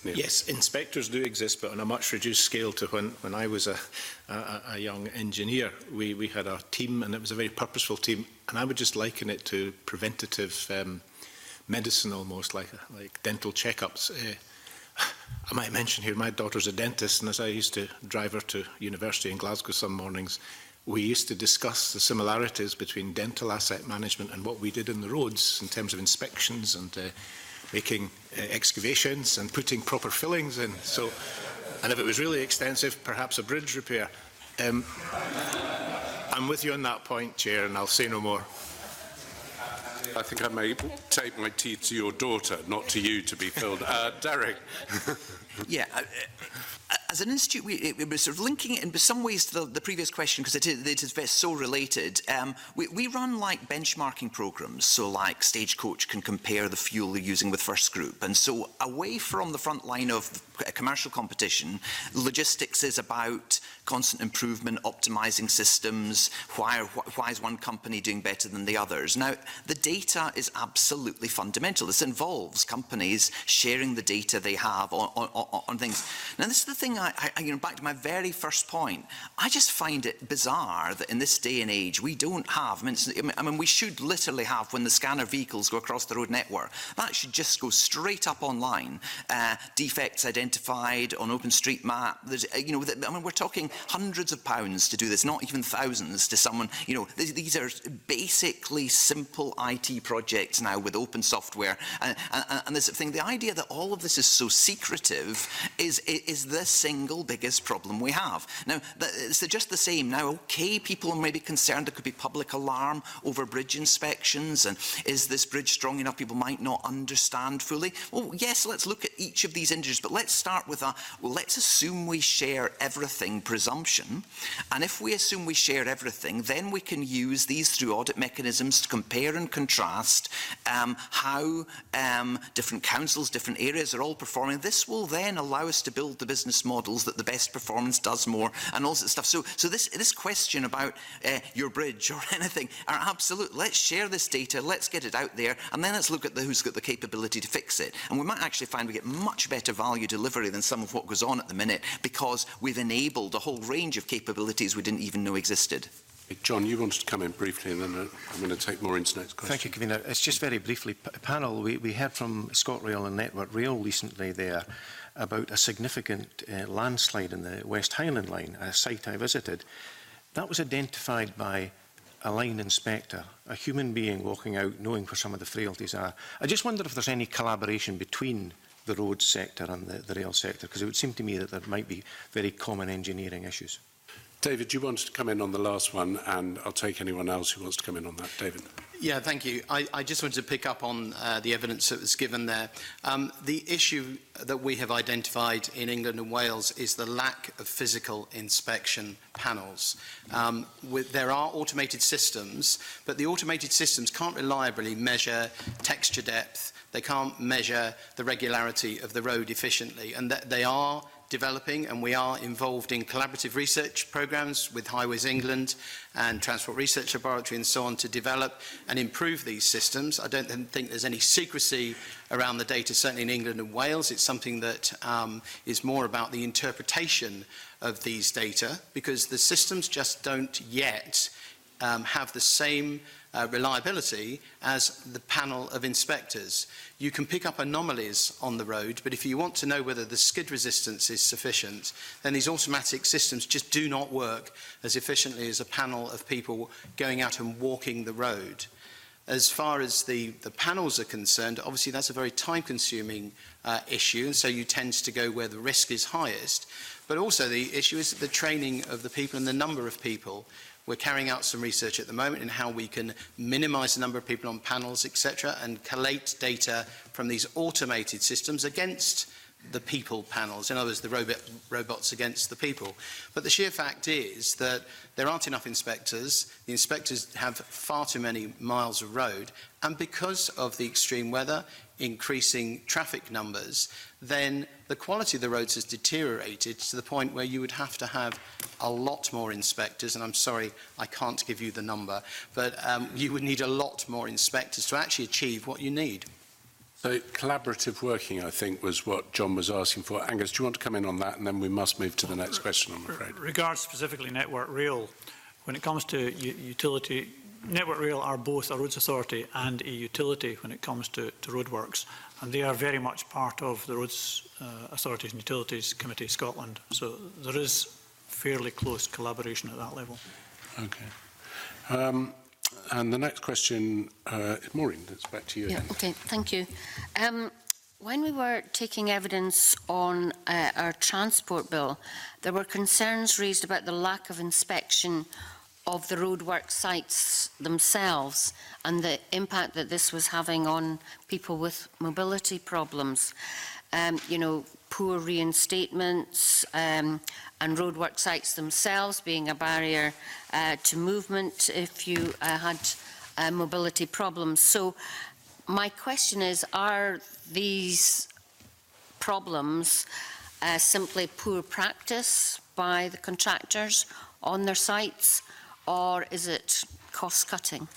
Neil. Yes, inspectors do exist, but on a much reduced scale to when I was a young engineer. We had a team, and it was a very purposeful team, and I would just liken it to preventative medicine almost, like dental checkups. I might mention here, my daughter's a dentist, and as I used to drive her to university in Glasgow some mornings, we used to discuss the similarities between dental asset management and what we did in the roads in terms of inspections and making excavations and putting proper fillings in. So, and if it was really extensive, perhaps a bridge repair. I'm with you on that point, Chair, and I'll say no more. I think I may take my teeth to your daughter, not to you, to be filled. Derek. Yeah. As an institute, we were sort of linking it in some ways to the previous question, because it is so related. We run like benchmarking programs, so like Stagecoach can compare the fuel they're using with First Group. And so away from the front line of commercial competition, logistics is about constant improvement, optimizing systems. Why is one company doing better than the others? Now, the data is absolutely fundamental. This involves companies sharing the data they have on things. Now, this is the thing, back to my very first point, I just find it bizarre that in this day and age we don't have, I mean, we should literally have, when the scanner vehicles go across the road network, that should just go straight up online. Defects identified on OpenStreetMap. There's, I mean, we're talking hundreds of pounds to do this, not even thousands to someone. These are basically simple IT projects now with open software. And this thing, the idea that all of this is so secretive is the single biggest problem we have. Now, it's just the same. Now, okay, people are maybe concerned there could be public alarm over bridge inspections, and is this bridge strong enough? People might not understand fully. Well, yes, let's look at each of these industries, but let's start with let's assume we share everything presumption. And if we assume we share everything, then we can use these through audit mechanisms to compare and contrast how different councils, different areas are all performing. This will then allow us to build the business model models that the best performance does more and all that stuff. So this question about your bridge or anything are absolute. Let's share this data, let's get it out there, and then let's look at who's got the capability to fix it. And we might actually find we get much better value delivery than some of what goes on at the minute, because we've enabled a whole range of capabilities we didn't even know existed. John, you wanted to come in briefly, and then I'm going to take more into next question. Thank you, Convener. It's just very briefly, panel, we heard from ScotRail and Network Rail recently there about a significant landslide in the West Highland line, a site I visited. That was identified by a line inspector, a human being walking out knowing where some of the frailties are. I just wonder if there's any collaboration between the roads sector and the rail sector, because it would seem to me that there might be very common engineering issues. David, you wanted to come in on the last one, and I'll take anyone else who wants to come in on that. David. Yeah, thank you. I just wanted to pick up on the evidence that was given there. The issue that we have identified in England and Wales is the lack of physical inspection panels. There are automated systems, but the automated systems can't reliably measure texture depth. They can't measure the regularity of the road efficiently, and they are developing, and we are involved in collaborative research programs with Highways England and Transport Research Laboratory and so on to develop and improve these systems. I don't think there's any secrecy around the data, certainly in England and Wales. It's something that is more about the interpretation of these data, because the systems just don't yet have the same reliability as the panel of inspectors. You can pick up anomalies on the road, but if you want to know whether the skid resistance is sufficient, then these automatic systems just do not work as efficiently as a panel of people going out and walking the road. As far as the panels are concerned, obviously that's a very time-consuming issue, and so you tend to go where the risk is highest. But also the issue is the training of the people and the number of people. We're carrying out some research at the moment in how we can minimise the number of people on panels, etc., and collate data from these automated systems against the people panels, in other words, the robots against the people. But the sheer fact is that there aren't enough inspectors. The inspectors have far too many miles of road, and because of the extreme weather, increasing traffic numbers, then the quality of the roads has deteriorated to the point where you would have to have a lot more inspectors, and I'm sorry I can't give you the number, but you would need a lot more inspectors to actually achieve what you need. So collaborative working, I think, was what John was asking for. Angus, do you want to come in on that, and then we must move to the next question, I'm afraid. Regards specifically Network Rail, when it comes to utility, Network Rail are both a roads authority and a utility when it comes to roadworks, and they are very much part of the Roads Authorities and Utilities Committee Scotland. So there is fairly close collaboration at that level. Okay. And the next question, Maureen, it's back to you again. Yeah, okay, thank you. When we were taking evidence on our transport bill, there were concerns raised about the lack of inspection of the roadwork sites themselves and the impact that this was having on people with mobility problems. You know, poor reinstatements and roadwork sites themselves being a barrier to movement if you had mobility problems. So my question is, are these problems simply poor practice by the contractors on their sites, or is it cost-cutting?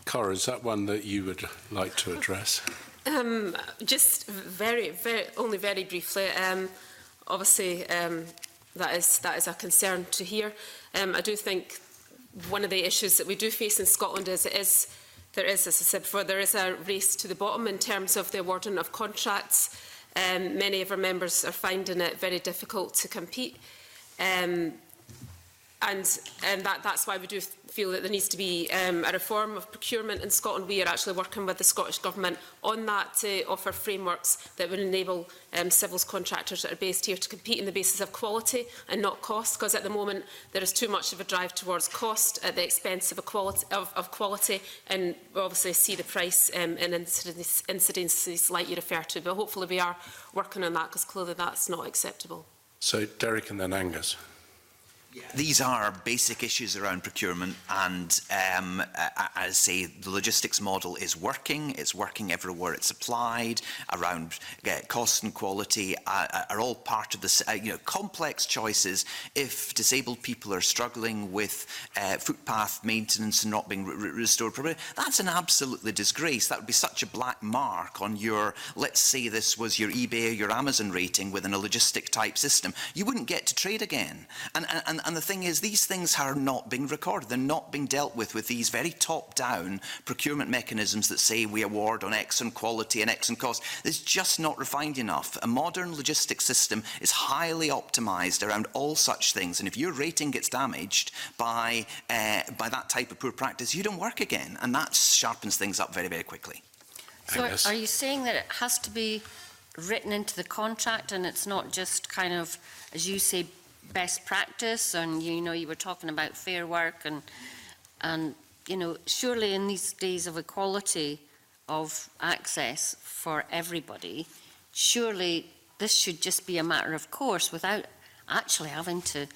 Cara, is that one that you would like to address? Just only very briefly. Obviously, that is a concern to hear. I do think one of the issues that we do face in Scotland is there is, as I said before, there is a race to the bottom in terms of the awarding of contracts. Many of our members are finding it very difficult to compete. That's why we do feel that there needs to be a reform of procurement in Scotland. We are actually working with the Scottish Government on that to offer frameworks that will enable civils contractors that are based here to compete on the basis of quality and not cost, because at the moment there is too much of a drive towards cost at the expense of quality, and we obviously see the price in incidences like you refer to. But hopefully we are working on that, because clearly that's not acceptable. So Derek and then Angus. These are basic issues around procurement, and as I say, the logistics model is working. It's working everywhere it's applied. Around cost and quality are all part of this. Complex choices. If disabled people are struggling with footpath maintenance and not being restored properly, that's an absolutely disgrace. That would be such a black mark on your. Let's say this was your eBay or your Amazon rating within a logistic type system. You wouldn't get to trade again. And the thing is, these things are not being recorded. They're not being dealt with these very top-down procurement mechanisms that say we award on X on quality and X on cost. It's just not refined enough. A modern logistics system is highly optimised around all such things. And if your rating gets damaged by that type of poor practice, you don't work again. And that sharpens things up very, very quickly. So are you saying that it has to be written into the contract and it's not just kind of, as you say, best practice, and you were talking about fair work and surely in these days of equality of access for everybody, surely this should just be a matter of course without actually having to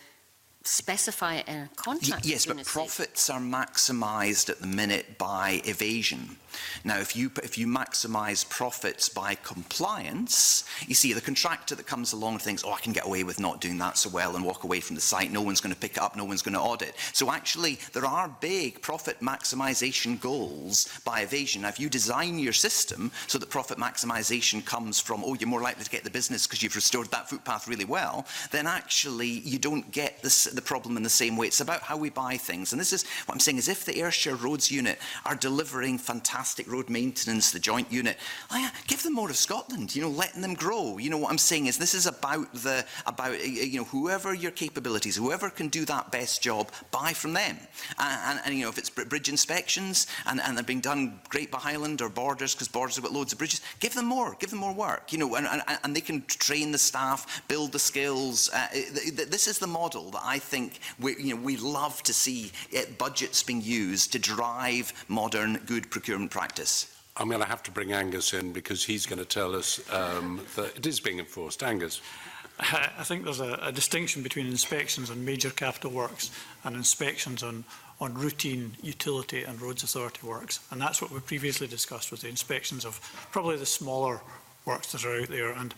specify it in a contract. Yes, but profits are maximised at the minute by evasion. Now, if you maximise profits by compliance, you see the contractor that comes along and thinks, oh, I can get away with not doing that so well and walk away from the site. No one's going to pick it up. No one's going to audit. So actually, there are big profit maximisation goals by evasion. Now, if you design your system so that profit maximisation comes from, oh, you're more likely to get the business because you've restored that footpath really well, then actually you don't get the problem in the same way. It's about how we buy things. And this is what I'm saying is if the Ayrshire Roads unit are delivering fantastic road maintenance, the joint unit, give them more of Scotland, letting them grow. What I'm saying is this is about whoever your capabilities, whoever can do that best job, buy from them. And if it's bridge inspections and they're being done great by Highland or Borders, because Borders have got loads of bridges, give them more work, and they can train the staff, build the skills. This is the model that I think we love to see budgets being used to drive modern good procurement practice. I'm going to have to bring Angus in because he's going to tell us that it is being enforced. Angus. I think there's a distinction between inspections on major capital works and inspections on routine utility and roads authority works. And that's what we previously discussed, was the inspections of probably the smaller works that are out there. And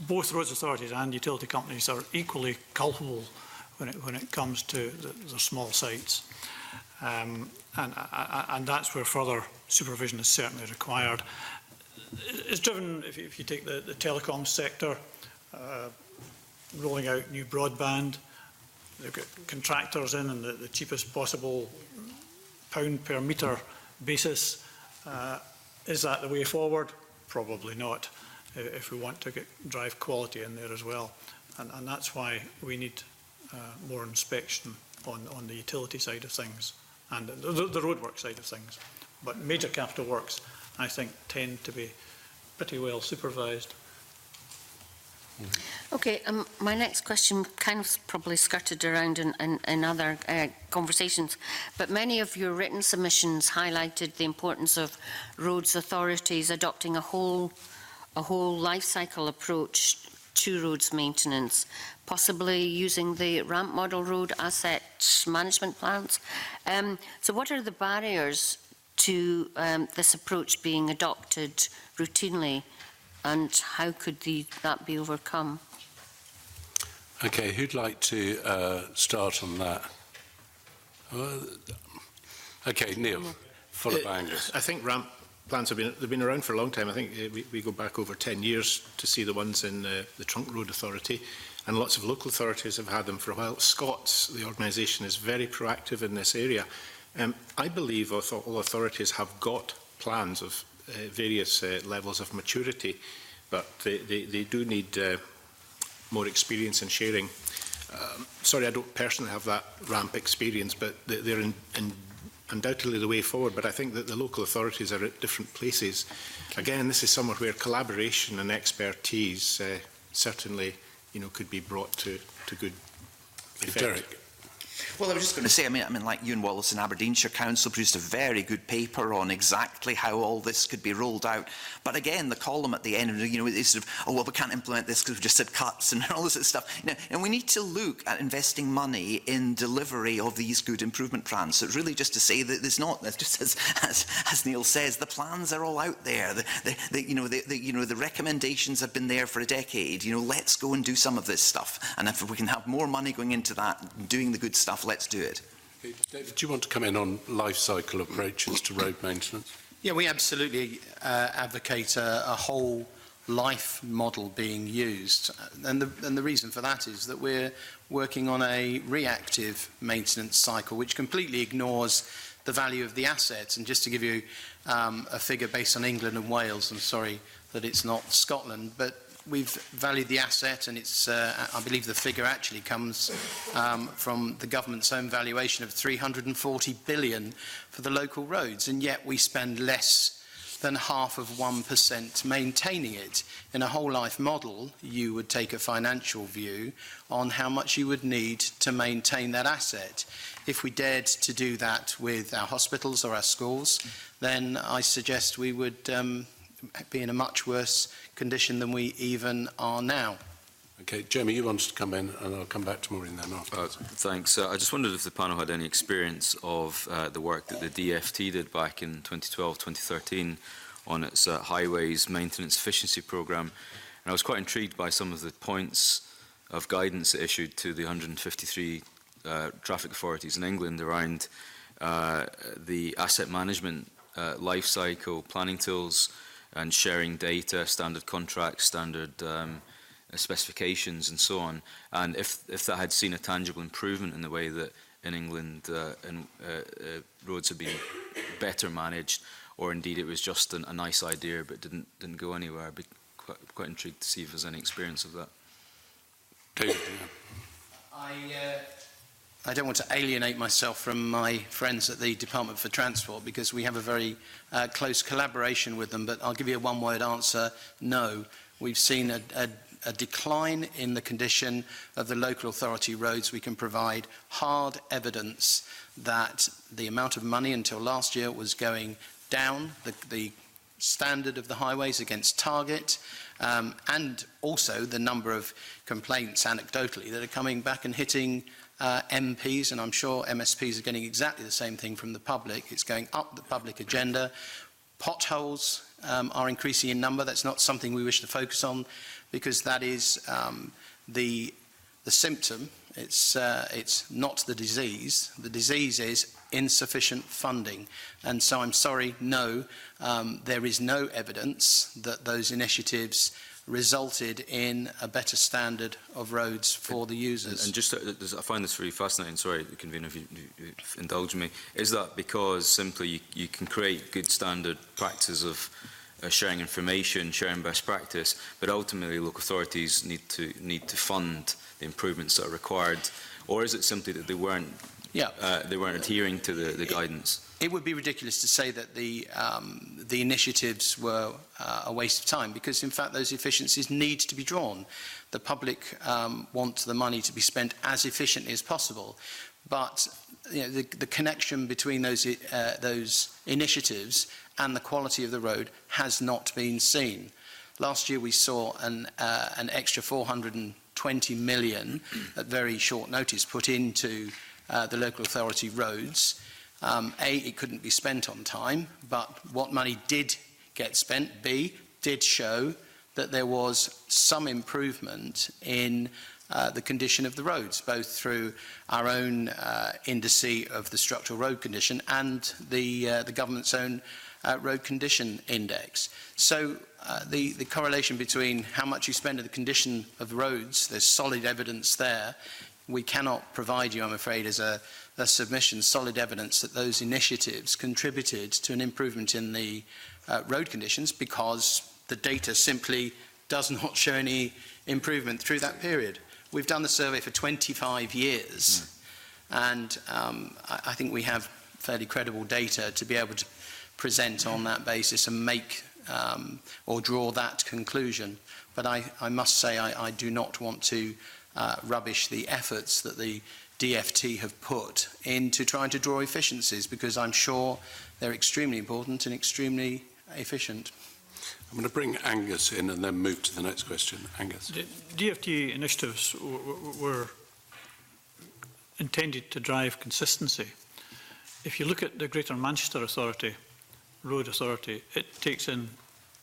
both roads authorities and utility companies are equally culpable when it comes to the small sites. And that's where further supervision is certainly required. It's driven, if you take the telecom sector, rolling out new broadband, they've got contractors in the cheapest possible pound per metre basis. Is that the way forward? Probably not, if we want to drive quality in there as well. And that's why we need more inspection on the utility side of things and the roadwork side of things. But major capital works, I think, tend to be pretty well supervised. Okay, my next question kind of probably skirted around in other conversations, but many of your written submissions highlighted the importance of roads authorities adopting a whole life cycle approach to roads maintenance, possibly using the ramp model road asset management plans. So what are the barriers to this approach being adopted routinely, and how could that be overcome? Okay, who'd like to start on that? Okay, Neil, followed by Angus. I think ramp plans they've been around for a long time. I think we go back over 10 years to see the ones in the Trunk Road Authority, and lots of local authorities have had them for a while. Scots, the organisation, is very proactive in this area. I believe all authorities have got plans of various levels of maturity, but they do need more experience in sharing. Sorry, I don't personally have that ramp experience, but they're undoubtedly the way forward. But I think that the local authorities are at different places. Again, this is somewhere where collaboration and expertise certainly, could be brought to good effect. Derek. Well, I was just going to say, I mean, like Ewan Wallace and Aberdeenshire Council produced a very good paper on exactly how all this could be rolled out. But again, the column at the end, you know, is sort of, oh, well, we can't implement this because we've just had cuts and all this sort of stuff. You know, and we need to look at investing money in delivery of these good improvement plans. So it's really just to say that there's not, just as Neil says, the plans are all out there. The recommendations have been there for a decade. You know, let's go and do some of this stuff. And if we can have more money going into that, doing the good stuff, let's do it. David, do you want to come in on life cycle approaches to road maintenance? Yeah, we absolutely advocate a whole life model being used. And the reason for that is that we're working on a reactive maintenance cycle, which completely ignores the value of the assets. And just to give you a figure based on England and Wales, I'm sorry that it's not Scotland, but we've valued the asset, and it's, I believe the figure actually comes from the government's own valuation of 340 billion for the local roads, and yet we spend less than 0.5% maintaining it. In a whole life model, you would take a financial view on how much you would need to maintain that asset. If we dared to do that with our hospitals or our schools, then I suggest we would be in a much worse condition than we even are now. Okay, Jeremy, you wanted to come in, and I'll come back to Maureen then after. Thanks. I just wondered if the panel had any experience of the work that the DFT did back in 2012-2013 on its highways maintenance efficiency programme. And I was quite intrigued by some of the points of guidance it issued to the 153 traffic authorities in England around the asset management life cycle, planning tools, and sharing data, standard contracts, standard specifications and so on. And if that had seen a tangible improvement in the way that in England roads have been better managed, or indeed it was just a nice idea but didn't go anywhere, I'd be quite intrigued to see if there's any experience of that. David, I don't want to alienate myself from my friends at the Department for Transport, because we have a very close collaboration with them, but I'll give you a one-word answer: no. We've seen a decline in the condition of the local authority roads. We can provide hard evidence that the amount of money until last year was going down, the standard of the highways against target, and also the number of complaints anecdotally that are coming back and hitting MPs, and I'm sure MSPs are getting exactly the same thing from the public. It's going up the public agenda. Potholes are increasing in number. That's not something we wish to focus on, because that is the symptom. It's not the disease. The disease is insufficient funding. And so I'm sorry, no, there is no evidence that those initiatives resulted in a better standard of roads for the users. And just, I find this really fascinating, sorry, Convener, if you indulge me, is that because simply you can create good standard practices of sharing information, sharing best practice, but ultimately local authorities need to fund the improvements that are required, or is it simply that they weren't adhering to the guidance? It would be ridiculous to say that the initiatives were a waste of time, because in fact those efficiencies need to be drawn. The public want the money to be spent as efficiently as possible, but you know, the connection between those initiatives and the quality of the road has not been seen. Last year we saw an extra 420 million at very short notice put into the local authority roads. It couldn't be spent on time, but what money did get spent, B, did show that there was some improvement in the condition of the roads, both through our own indice of the structural road condition and the government's own road condition index. So the correlation between how much you spend on the condition of roads, there's solid evidence there. We cannot provide you, I'm afraid, as a submission, solid evidence that those initiatives contributed to an improvement in the road conditions, because the data simply does not show any improvement through that period. We've done the survey for 25 years, and I think we have fairly credible data to be able to present on that basis and make or draw that conclusion. But I must say I do not want to rubbish the efforts that the DFT have put into trying to draw efficiencies, because I'm sure they're extremely important and extremely efficient. I'm going to bring Angus in and then move to the next question. Angus. The DFT initiatives were intended to drive consistency. If you look at the Greater Manchester Authority, Road Authority, it takes in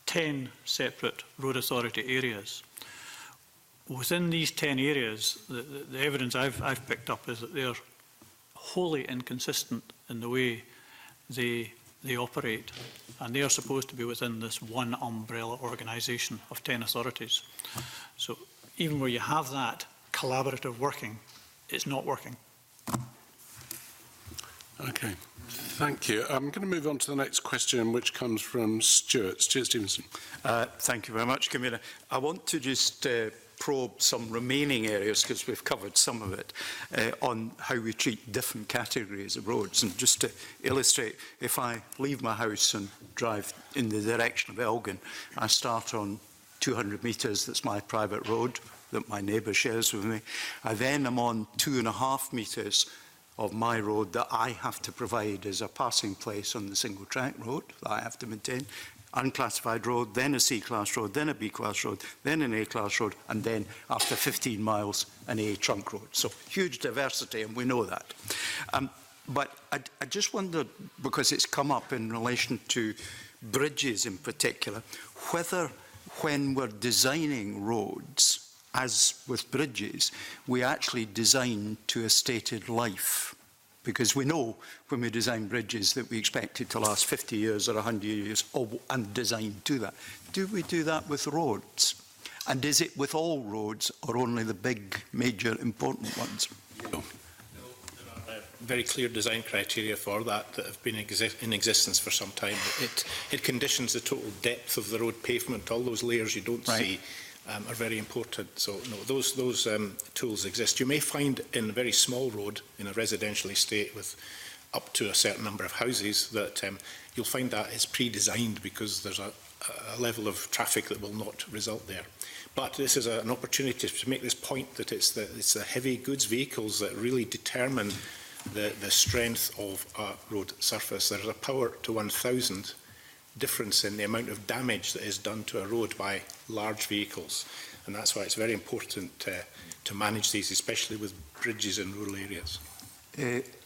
10 separate road authority areas. Within these 10 areas, the evidence I've picked up is that they're wholly inconsistent in the way they operate, and they are supposed to be within this one umbrella organisation of 10 authorities. So even where you have that collaborative working, it's not working. Okay, thank you. I'm going to move on to the next question, which comes from Stuart Stevenson. Thank you very much, Camilla. I want to just probe some remaining areas, because we've covered some of it, on how we treat different categories of roads. And just to illustrate, if I leave my house and drive in the direction of Elgin, I start on 200 metres, that's my private road that my neighbour shares with me. I then am on 2.5 metres of my road that I have to provide as a passing place on the single track road that I have to maintain. Unclassified road, then a C-class road, then a B-class road, then an A-class road, and then after 15 miles, an A trunk road. So huge diversity, and we know that. But I just wondered, because it's come up in relation to bridges in particular, whether when we're designing roads, as with bridges, we actually design to a stated life. Because we know when we design bridges that we expect it to last 50 years or 100 years, and design to that. Do we do that with roads? And is it with all roads, or only the big, major, important ones? No. There are very clear design criteria for that have been in existence for some time. It conditions the total depth of the road pavement. All those layers you don't see are very important. So no, those tools exist. You may find in a very small road in a residential estate with up to a certain number of houses that you'll find that is pre-designed because there's a level of traffic that will not result there. But this is an opportunity to make this point that it's the heavy goods vehicles that really determine the strength of a road surface. There's a power to 1,000 difference in the amount of damage that is done to a road by large vehicles, and that's why it's very important to manage these, especially with bridges in rural areas.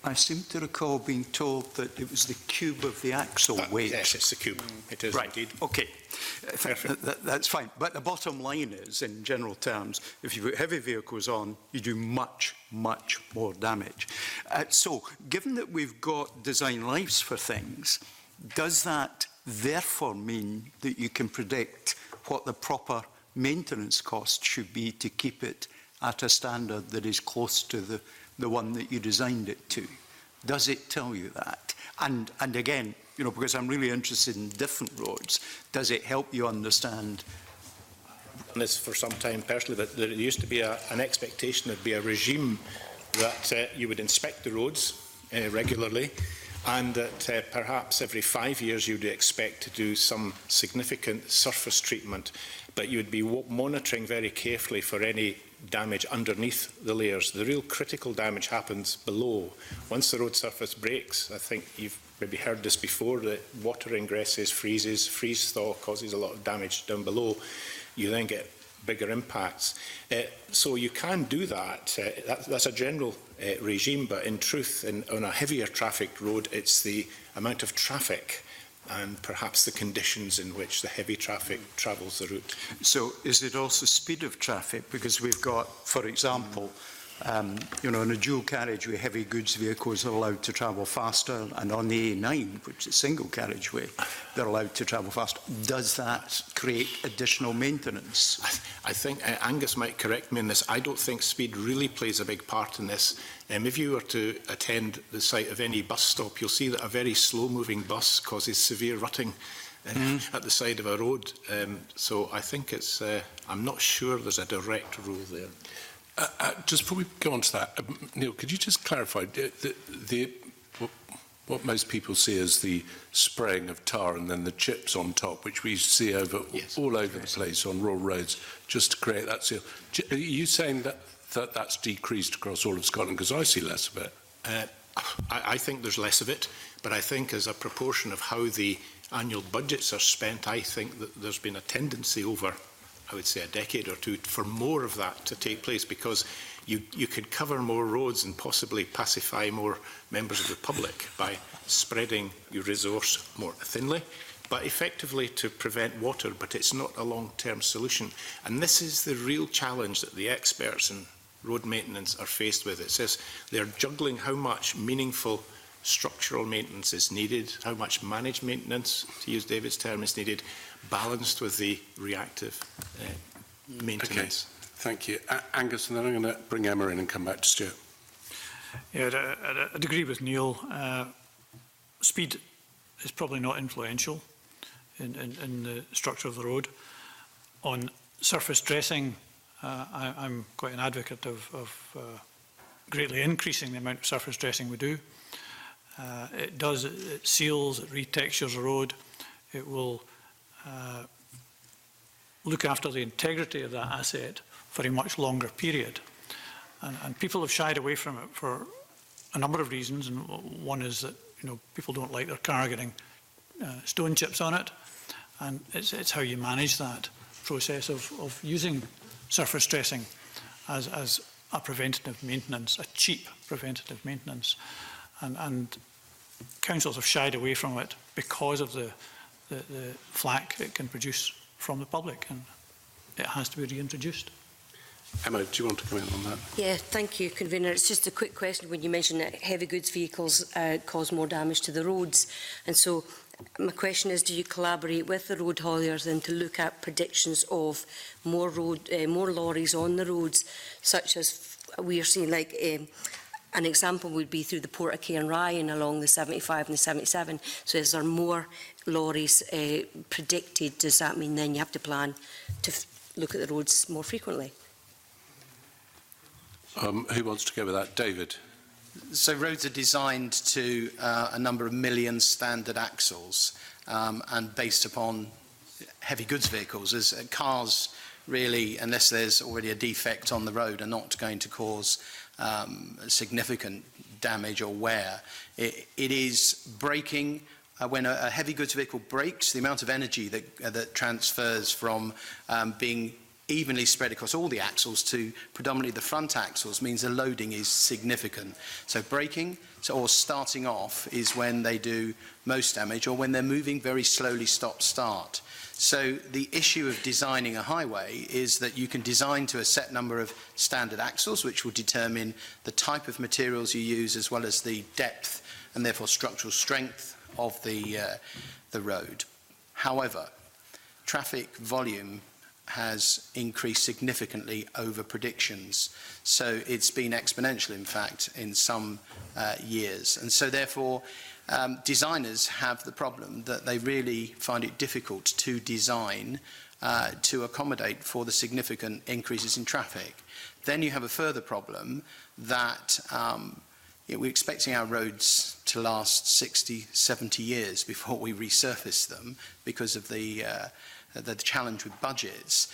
I seem to recall being told that it was the cube of the axle weight. Yes, it's the cube. It is indeed. Okay, that's fine. But the bottom line is, in general terms, if you put heavy vehicles on, you do much, much more damage. So, given that we've got design lives for things, does that therefore mean that you can predict what the proper maintenance cost should be to keep it at a standard that is close to the one that you designed it to? Does it tell you that? And again, you know, because I'm really interested in different roads, does it help you understand? And this for some time personally, that there used to be an expectation, there'd be a regime that you would inspect the roads regularly, and that perhaps every 5 years you would expect to do some significant surface treatment, but you would be monitoring very carefully for any damage underneath the layers. The real critical damage happens below. Once the road surface breaks, I think you've maybe heard this before, that water ingresses, freezes, freeze-thaw causes a lot of damage down below. You then get bigger impacts. So you can do that. That's a general regime, but in truth, on a heavier trafficked road, it's the amount of traffic and perhaps the conditions in which the heavy traffic travels the route. So is it also speed of traffic? Because we've got, for example, you know, in a dual carriageway, heavy goods vehicles are allowed to travel faster, and on the A9, which is a single carriageway, they're allowed to travel faster. Does that create additional maintenance? I think Angus might correct me on this. I don't think speed really plays a big part in this. If you were to attend the site of any bus stop, you'll see that a very slow-moving bus causes severe rutting at the side of a road. So I think it's, I'm not sure there's a direct rule there. Just before we go on to that, Neil, could you just clarify what most people see as the spraying of tar and then the chips on top, which we see all over the place on rural roads, just to create that seal? Are you saying that that that's decreased across all of Scotland? Because I see less of it. I think there's less of it, but I think as a proportion of how the annual budgets are spent, I think that there's been a tendency over, I would say, a decade or two for more of that to take place, because you could cover more roads and possibly pacify more members of the public by spreading your resource more thinly, but effectively to prevent water, but it's not a long-term solution. And this is the real challenge that the experts in road maintenance are faced with. It says they're juggling how much meaningful structural maintenance is needed, how much managed maintenance, to use David's term, is needed, balanced with the reactive maintenance. Okay. Thank you. Angus, and then I'm going to bring Emma in and come back to Stuart. Yeah, I'd agree with Neil. Speed is probably not influential in the structure of the road. On surface dressing, I'm quite an advocate of greatly increasing the amount of surface dressing we do. It seals, it retextures the road. It will look after the integrity of that asset for a much longer period. And people have shied away from it for a number of reasons. And one is that, you know, people don't like their car getting stone chips on it. And it's how you manage that process of using surface dressing as a preventative maintenance, a cheap preventative maintenance. And councils have shied away from it because of the flack it can produce from the public, and it has to be reintroduced. Emma, do you want to comment on that? Yeah, thank you, Convener. It's just a quick question when you mentioned that heavy goods vehicles cause more damage to the roads. And so my question is, do you collaborate with the road hauliers then to look at predictions of more lorries on the roads, such as we are seeing, like an example would be through the Port of Cairnryan along the 75 and the 77. So is there more lorries predicted? Does that mean then you have to plan to look at the roads more frequently? Who wants to go with that? David. So roads are designed to a number of million standard axles and based upon heavy goods vehicles. As cars really, unless there's already a defect on the road, are not going to cause significant damage or wear. It is braking. When a heavy goods vehicle brakes, the amount of energy that transfers from being evenly spread across all the axles to predominantly the front axles means the loading is significant. So braking or starting off is when they do most damage, or when they're moving very slowly stop-start. So the issue of designing a highway is that you can design to a set number of standard axles, which will determine the type of materials you use as well as the depth and therefore structural strength of the road. However, traffic volume has increased significantly over predictions. So it's been exponential, in fact, in some years. And so therefore, designers have the problem that they really find it difficult to design to accommodate for the significant increases in traffic. Then you have a further problem that we're expecting our roads to last 60, 70 years before we resurface them because of the challenge with budgets.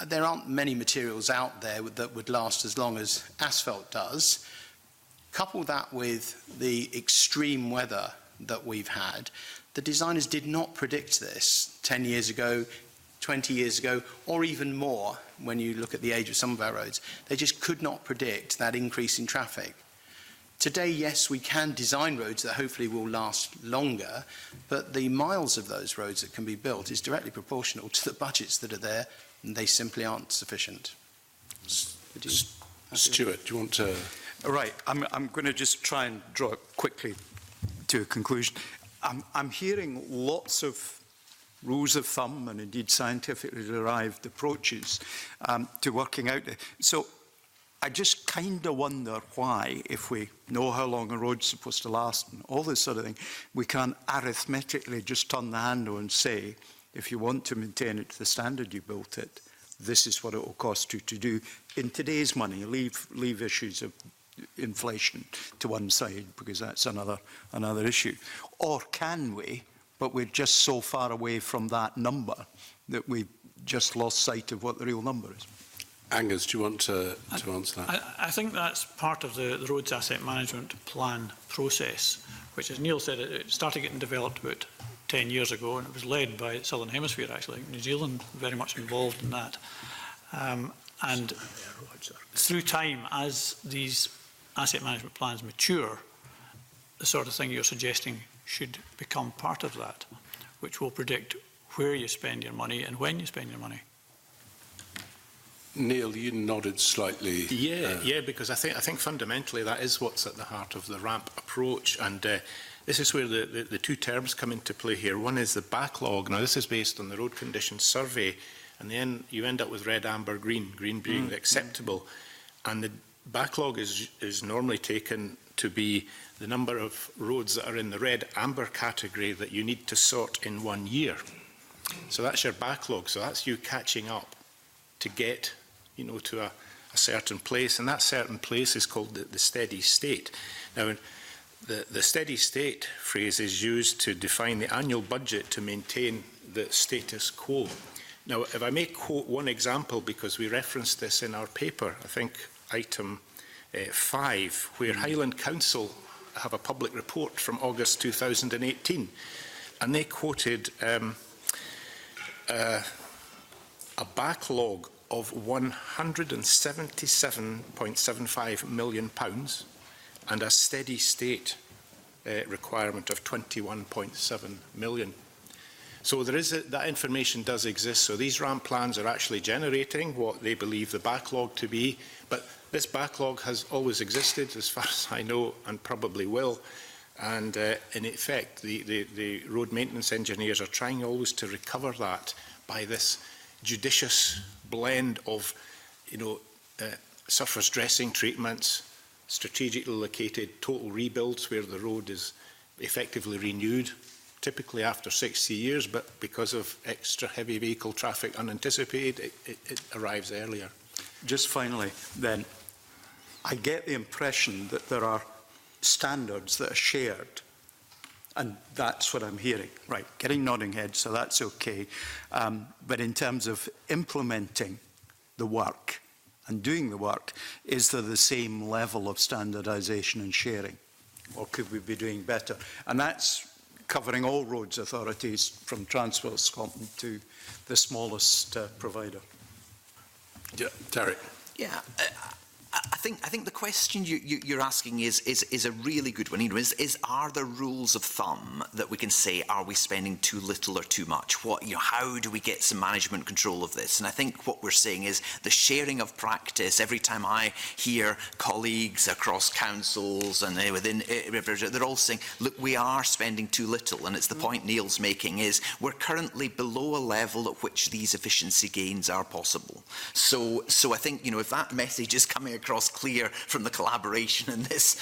There aren't many materials out there that would last as long as asphalt does. Couple that with the extreme weather that we've had. The designers did not predict this 10 years ago, 20 years ago, or even more when you look at the age of some of our roads. They just could not predict that increase in traffic. Today, yes, we can design roads that hopefully will last longer, but the miles of those roads that can be built is directly proportional to the budgets that are there, and they simply aren't sufficient. Stuart, do you want to... Right, I'm going to just try and draw it quickly to a conclusion. I'm hearing lots of rules of thumb and indeed scientifically derived approaches to working out. So I just kind of wonder why, if we know how long a road's supposed to last and all this sort of thing, we can't arithmetically just turn the handle and say, if you want to maintain it to the standard you built it, this is what it will cost you to do. In today's money, leave issues of inflation to one side, because that's another issue. Or can we, but we're just so far away from that number that we've just lost sight of what the real number is. Angus, do you want to answer that? I think that's part of the Roads Asset Management Plan process, which, as Neil said, it started getting developed about 10 years ago, and it was led by Southern Hemisphere, actually. New Zealand very much involved in that. And through time, as these asset management plans mature, the sort of thing you're suggesting should become part of that, which will predict where you spend your money and when you spend your money. Neil, you nodded slightly. Yeah, because I think fundamentally that is what's at the heart of the RAMP approach, and this is where the two terms come into play here. One is the backlog. Now, this is based on the Road Conditions Survey, and then you end up with red, amber, green, green being acceptable, and the backlog is normally taken to be the number of roads that are in the red, amber category that you need to sort in 1 year. So that's your backlog. So that's you catching up to get, to a certain place, and that certain place is called the steady state. Now, the steady state phrase is used to define the annual budget to maintain the status quo. Now, if I may quote one example, because we referenced this in our paper, I think item 5, where Highland Council have a public report from August 2018, and they quoted a backlog of £177.75 million and a steady state requirement of 21.7 million. So there is that information does exist. So these RAMP plans are actually generating what they believe the backlog to be. But this backlog has always existed, as far as I know, and probably will. And in effect, the road maintenance engineers are trying always to recover that by this judicious blend of, surface dressing treatments, strategically located total rebuilds where the road is effectively renewed, typically after 60 years, but because of extra heavy vehicle traffic unanticipated, it arrives earlier. Just finally, then, I get the impression that there are standards that are shared, and that's what I'm hearing. Right, getting nodding heads, so that's okay. But in terms of implementing the work and doing the work, is there the same level of standardisation and sharing? Or could we be doing better? And that's covering all roads authorities, from Transport Scotland to the smallest provider. Yeah, Derek. Yeah. I think the question you're asking is a really good one. Are there rules of thumb that we can say, are we spending too little or too much? How do we get some management control of this? And I think what we're saying is the sharing of practice. Every time I hear colleagues across councils and within they're all saying, look, we are spending too little. And it's the point Neil's making is we're currently below a level at which these efficiency gains are possible. So I think, if that message is coming across clear from the collaboration in this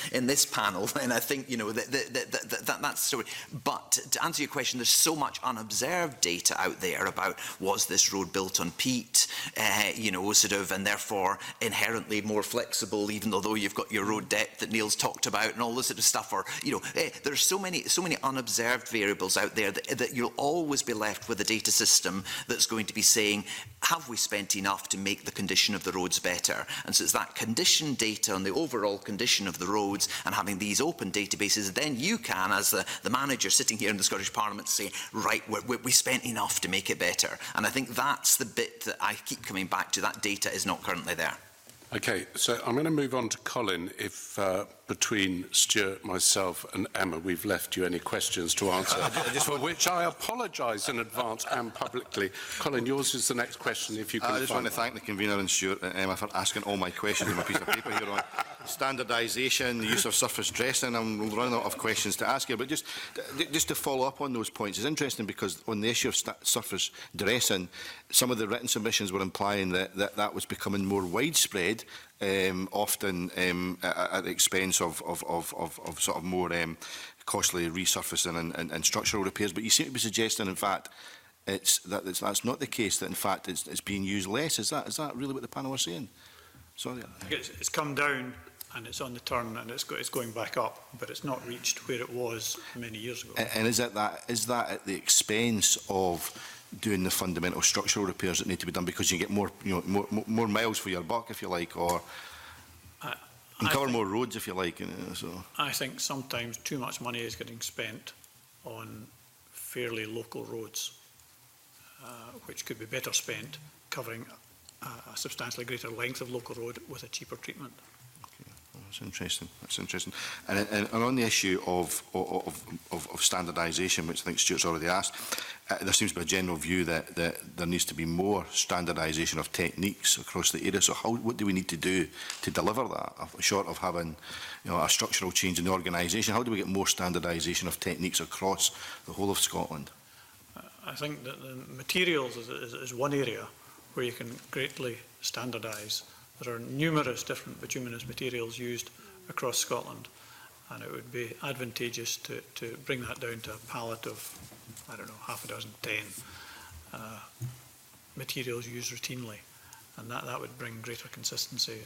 panel, and I think that's the story. But to answer your question, there's so much unobserved data out there about was this road built on peat, and therefore inherently more flexible, even though you've got your road depth that Neil's talked about and all this sort of stuff. Or there's so many unobserved variables out there that you'll always be left with a data system that's going to be saying, have we spent enough to make the condition of the roads better? And so it's that condition data on the overall condition of the roads and having these open databases, then you can, as the manager sitting here in the Scottish Parliament, say, right, we spent enough to make it better. And I think that's the bit that I keep coming back to. That data is not currently there. Okay, so I'm going to move on to Colin. If between Stuart, myself and Emma, we've left you any questions to answer, for which I apologise in advance and publicly. Colin, yours is the next question, if you can. I just want to thank the convener and Stuart and Emma for asking all my questions on my piece of paper here on standardisation, the use of surface dressing. I'm running out of questions to ask you, but just to follow up on those points, it's interesting because on the issue of surface dressing, some of the written submissions were implying that was becoming more widespread, often at the expense of sort of more costly resurfacing and structural repairs. But you seem to be suggesting, in fact, that's not the case. That in fact it's being used less. Is that really what the panel are saying? Sorry. It's come down and it's on the turn and it's going back up, but it's not reached where it was many years ago. And is that at the expense of doing the fundamental structural repairs that need to be done because you get more, more miles for your buck, if you like, or and cover more roads, if you like. So I think sometimes too much money is getting spent on fairly local roads, which could be better spent covering a substantially greater length of local road with a cheaper treatment. That's interesting. That's interesting. And on the issue of standardisation, which I think Stuart's already asked, there seems to be a general view that there needs to be more standardisation of techniques across the area. So what do we need to do to deliver that, short of having a structural change in the organisation? How do we get more standardisation of techniques across the whole of Scotland? I think that the materials is one area where you can greatly standardise. There are numerous different bituminous materials used across Scotland, and it would be advantageous to bring that down to a palette of, I don't know, half a dozen, 10 materials used routinely, and that would bring greater consistency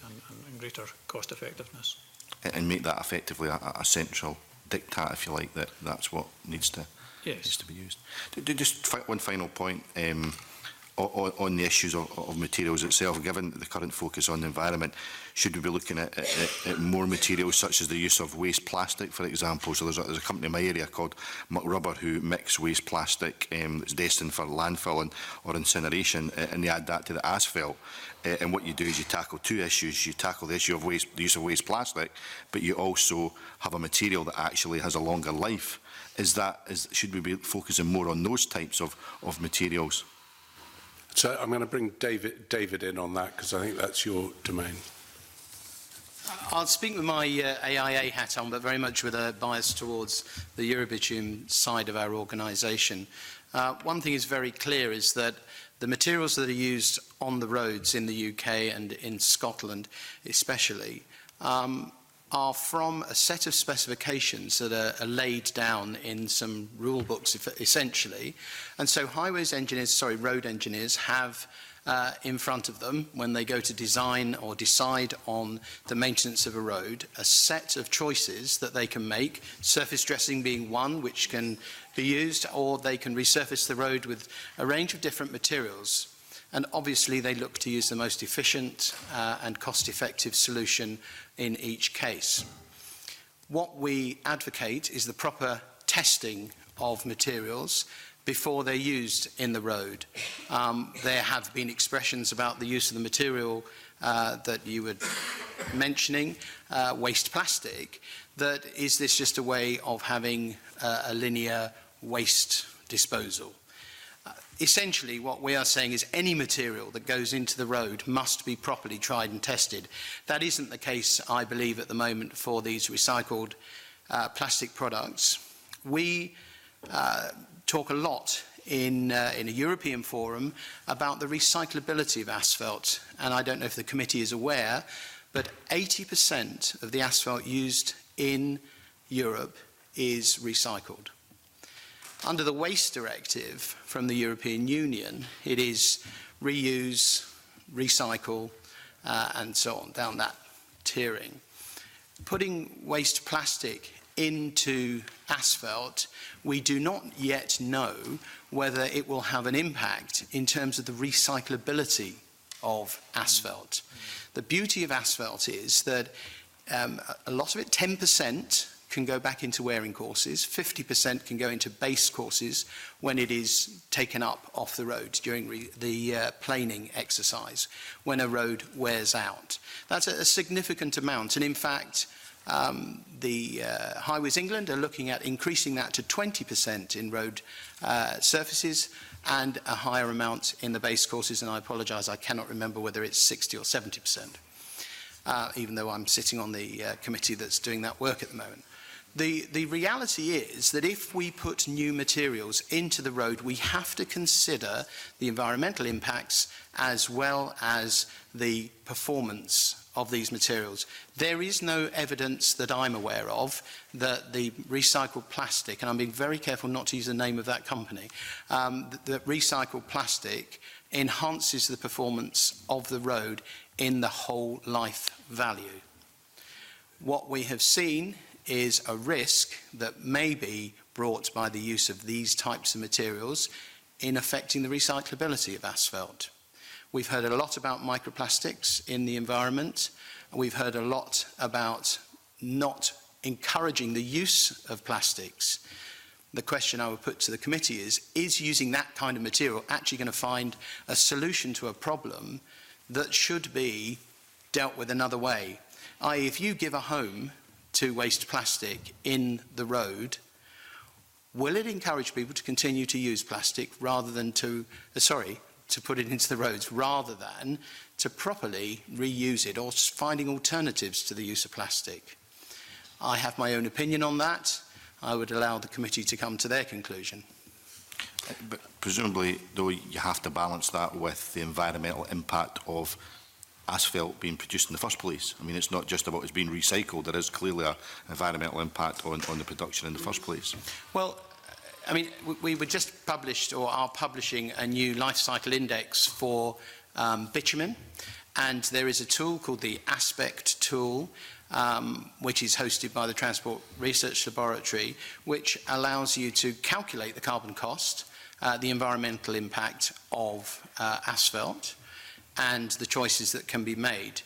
and greater cost effectiveness. And make that effectively a central diktat, if you like, that's what needs to, needs to be used. Just one final point. On the issues of materials itself, given the current focus on the environment, should we be looking at more materials such as the use of waste plastic, for example? So there's a company in my area called Muck Rubber who mix waste plastic that's destined for landfill or incineration, and they add that to the asphalt. And what you do is you tackle two issues. You tackle the issue of the use of waste plastic, but you also have a material that actually has a longer life. Should we be focusing more on those types of materials? So I'm going to bring David in on that because I think that's your domain. I'll speak with my AIA hat on, but very much with a bias towards the Eurobitume side of our organisation. One thing is very clear is that the materials that are used on the roads in the UK and in Scotland especially are from a set of specifications that are laid down in some rule books, essentially. And so road engineers have in front of them, when they go to design or decide on the maintenance of a road, a set of choices that they can make, surface dressing being one, which can be used, or they can resurface the road with a range of different materials. And obviously they look to use the most efficient and cost-effective solution in each case. What we advocate is the proper testing of materials before they're used in the road. There have been expressions about the use of the material that you were mentioning, waste plastic, that is this just a way of having a linear waste disposal? Essentially, what we are saying is any material that goes into the road must be properly tried and tested. That isn't the case, I believe, at the moment for these recycled plastic products. We talk a lot in a European forum about the recyclability of asphalt, and I don't know if the committee is aware, but 80% of the asphalt used in Europe is recycled. Under the Waste Directive from the European Union, it is reuse, recycle, and so on, down that tiering. Putting waste plastic into asphalt, we do not yet know whether it will have an impact in terms of the recyclability of asphalt. The beauty of asphalt is that a lot of it, 10%, can go back into wearing courses, 50% can go into base courses when it is taken up off the road during the planing exercise, when a road wears out. That's a significant amount, and in fact, the Highways England are looking at increasing that to 20% in road surfaces and a higher amount in the base courses, and I apologise, I cannot remember whether it's 60 or 70%, even though I'm sitting on the committee that's doing that work at the moment. The reality is that if we put new materials into the road, we have to consider the environmental impacts as well as the performance of these materials. There is no evidence that I'm aware of that the recycled plastic, and I'm being very careful not to use the name of that company, that recycled plastic enhances the performance of the road in the whole life value. What we have seen is a risk that may be brought by the use of these types of materials in affecting the recyclability of asphalt. We've heard a lot about microplastics in the environment. We've heard a lot about not encouraging the use of plastics. The question I would put to the committee is using that kind of material actually going to find a solution to a problem that should be dealt with another way? i.e., if you give a home to waste plastic in the road, will it encourage people to continue to use plastic rather than to put it into the roads, rather than to properly reuse it or finding alternatives to the use of plastic? I have my own opinion on that. I would allow the committee to come to their conclusion. But presumably, though, you have to balance that with the environmental impact of asphalt being produced in the first place. I mean, it's not just about it's being recycled. There is clearly an environmental impact on the production in the first place. Well, I mean, we were just published, or are publishing, a new life cycle index for bitumen, and there is a tool called the Aspect tool, which is hosted by the Transport Research Laboratory, which allows you to calculate the carbon cost, the environmental impact of asphalt, and the choices that can be made.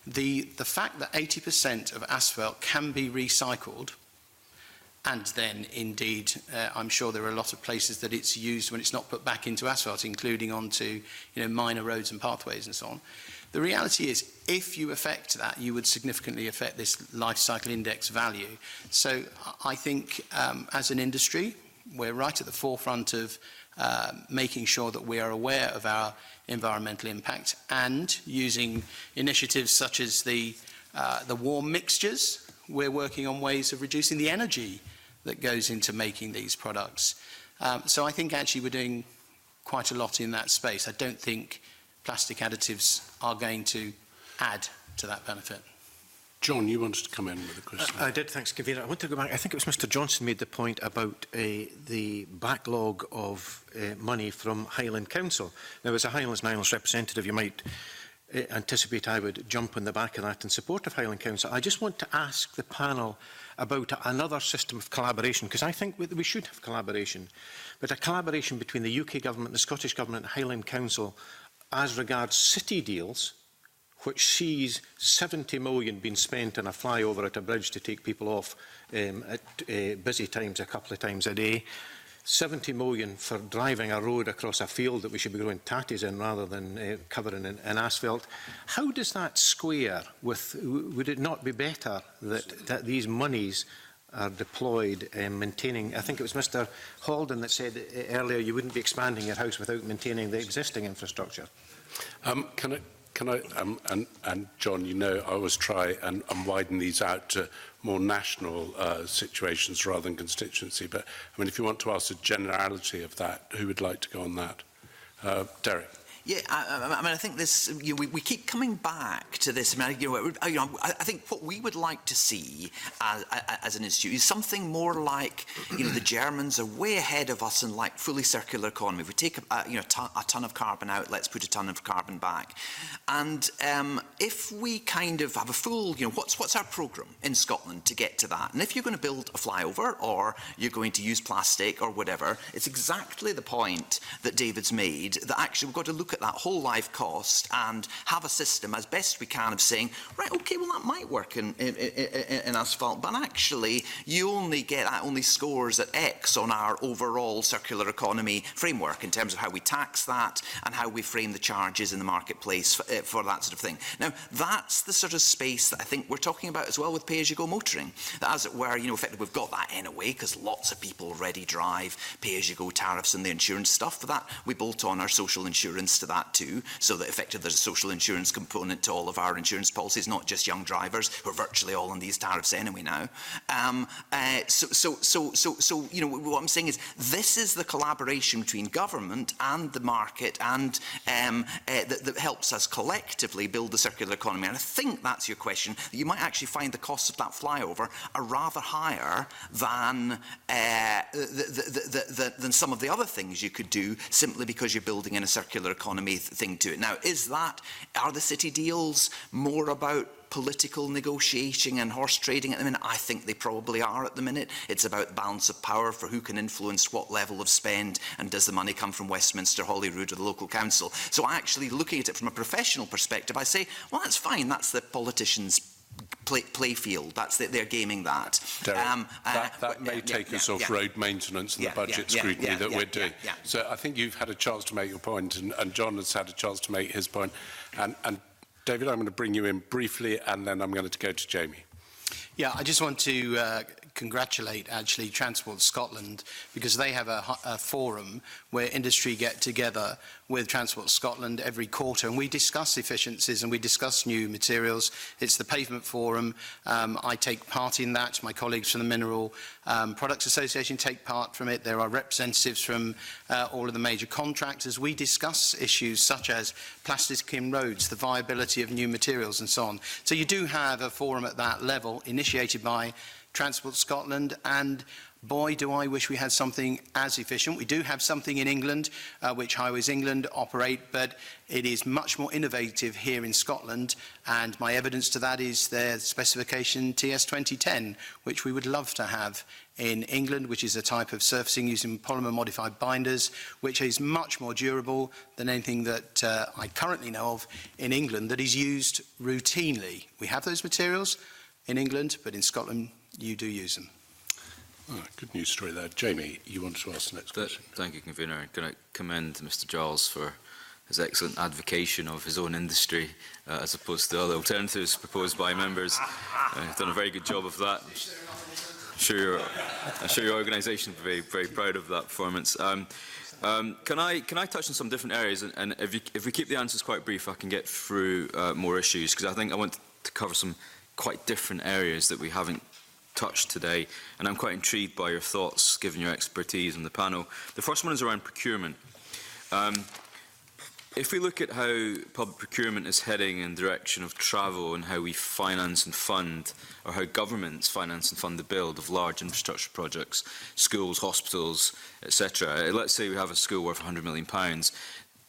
The fact that 80% of asphalt can be recycled, and then indeed I'm sure there are a lot of places that it's used when it's not put back into asphalt, including onto minor roads and pathways and so on. The reality is, if you affect that, you would significantly affect this life cycle index value. So I think as an industry, we're right at the forefront of making sure that we are aware of our environmental impact, and using initiatives such as the warm mixtures. We're working on ways of reducing the energy that goes into making these products. So I think actually we're doing quite a lot in that space. I don't think plastic additives are going to add to that benefit. John, you wanted to come in with a question. I did, thanks, Convener. I want to go back. I think it was Mr Johnson made the point about the backlog of money from Highland Council. Now, as a Highlands and Islands representative, you might anticipate I would jump on the back of that in support of Highland Council. I just want to ask the panel about another system of collaboration, because I think we should have collaboration, but a collaboration between the UK Government, the Scottish Government and Highland Council as regards city deals, which sees 70 million being spent on a flyover at a bridge to take people off at busy times a couple of times a day, 70 million for driving a road across a field that we should be growing tatties in rather than covering in asphalt. How does that square with, would it not be better that these monies are deployed maintaining, I think it was Mr Halden that said earlier you wouldn't be expanding your house without maintaining the existing infrastructure. Can I, and John, you know, I always try and widen these out to more national situations rather than constituency. But I mean, if you want to ask the generality of that, who would like to go on that? Derek. Yeah, I mean, I think this. We keep coming back to this. I mean, I think what we would like to see as an institute is something more like, the Germans are way ahead of us in like fully circular economy. If we take a ton of carbon out, let's put a ton of carbon back. And if we kind of have a full, what's our programme in Scotland to get to that? And if you're going to build a flyover or you're going to use plastic or whatever, it's exactly the point that David's made, that actually we've got to look at that whole life cost and have a system as best we can of saying, right, okay, well that might work in asphalt, but actually you only get that, only scores at X on our overall circular economy framework in terms of how we tax that and how we frame the charges in the marketplace for that sort of thing. Now, that's the sort of space that I think we're talking about as well with pay-as-you-go motoring. That, as it were, effectively we've got that anyway, because lots of people already drive pay-as-you-go tariffs and the insurance stuff. For that, we bolt on our social insurance to that too, so that effectively there's a social insurance component to all of our insurance policies, not just young drivers who are virtually all on these tariffs anyway now. So what I'm saying is this is the collaboration between government and the market and that helps us collectively build the circular economy. And I think that's your question, that you might actually find the costs of that flyover are rather higher than some of the other things you could do simply because you're building in a circular economy economy thing to it. Now, are the city deals more about political negotiating and horse trading at the minute? I think they probably are at the minute. It's about balance of power for who can influence what level of spend, and does the money come from Westminster, Holyrood or the local council? So actually looking at it from a professional perspective, I say, well, that's fine. That's the politicians' play field. That's they're gaming that. Derek, that may take us off road maintenance and the budget scrutiny that we're doing. So I think you've had a chance to make your point, and John has had a chance to make his point. And David, I'm going to bring you in briefly, and then I'm going to go to Jamie. Yeah, I just want to congratulate, actually, Transport Scotland, because they have a forum where industry get together with Transport Scotland every quarter, and we discuss efficiencies and we discuss new materials. It's the Pavement Forum. I take part in that. My colleagues from the Mineral Products Association take part from it. There are representatives from all of the major contractors. We discuss issues such as plastic in roads, the viability of new materials and so on. So you do have a forum at that level, initiated by Transport Scotland, and boy, do I wish we had something as efficient. We do have something in England, which Highways England operate, but it is much more innovative here in Scotland, and my evidence to that is their specification TS 2010, which we would love to have in England, which is a type of surfacing using polymer-modified binders, which is much more durable than anything that I currently know of in England that is used routinely. We have those materials in England, but in Scotland, you do use them. Oh, good news story there. Jamie, you want to ask the next question? Thank you, Convener. Can I commend Mr Giles for his excellent advocation of his own industry as opposed to other alternatives proposed by members. He's done a very good job of that. I'm sure your organisation will be very, very proud of that performance. Can I touch on some different areas? And if we keep the answers quite brief, I can get through more issues, because I think I want to cover some quite different areas that we haven't touched today, and I'm quite intrigued by your thoughts, given your expertise on the panel. The first one is around procurement. If we look at how public procurement is heading in the direction of travel and how we finance and fund, or how governments finance and fund the build of large infrastructure projects, schools, hospitals, etc. Let's say we have a school worth £100 million.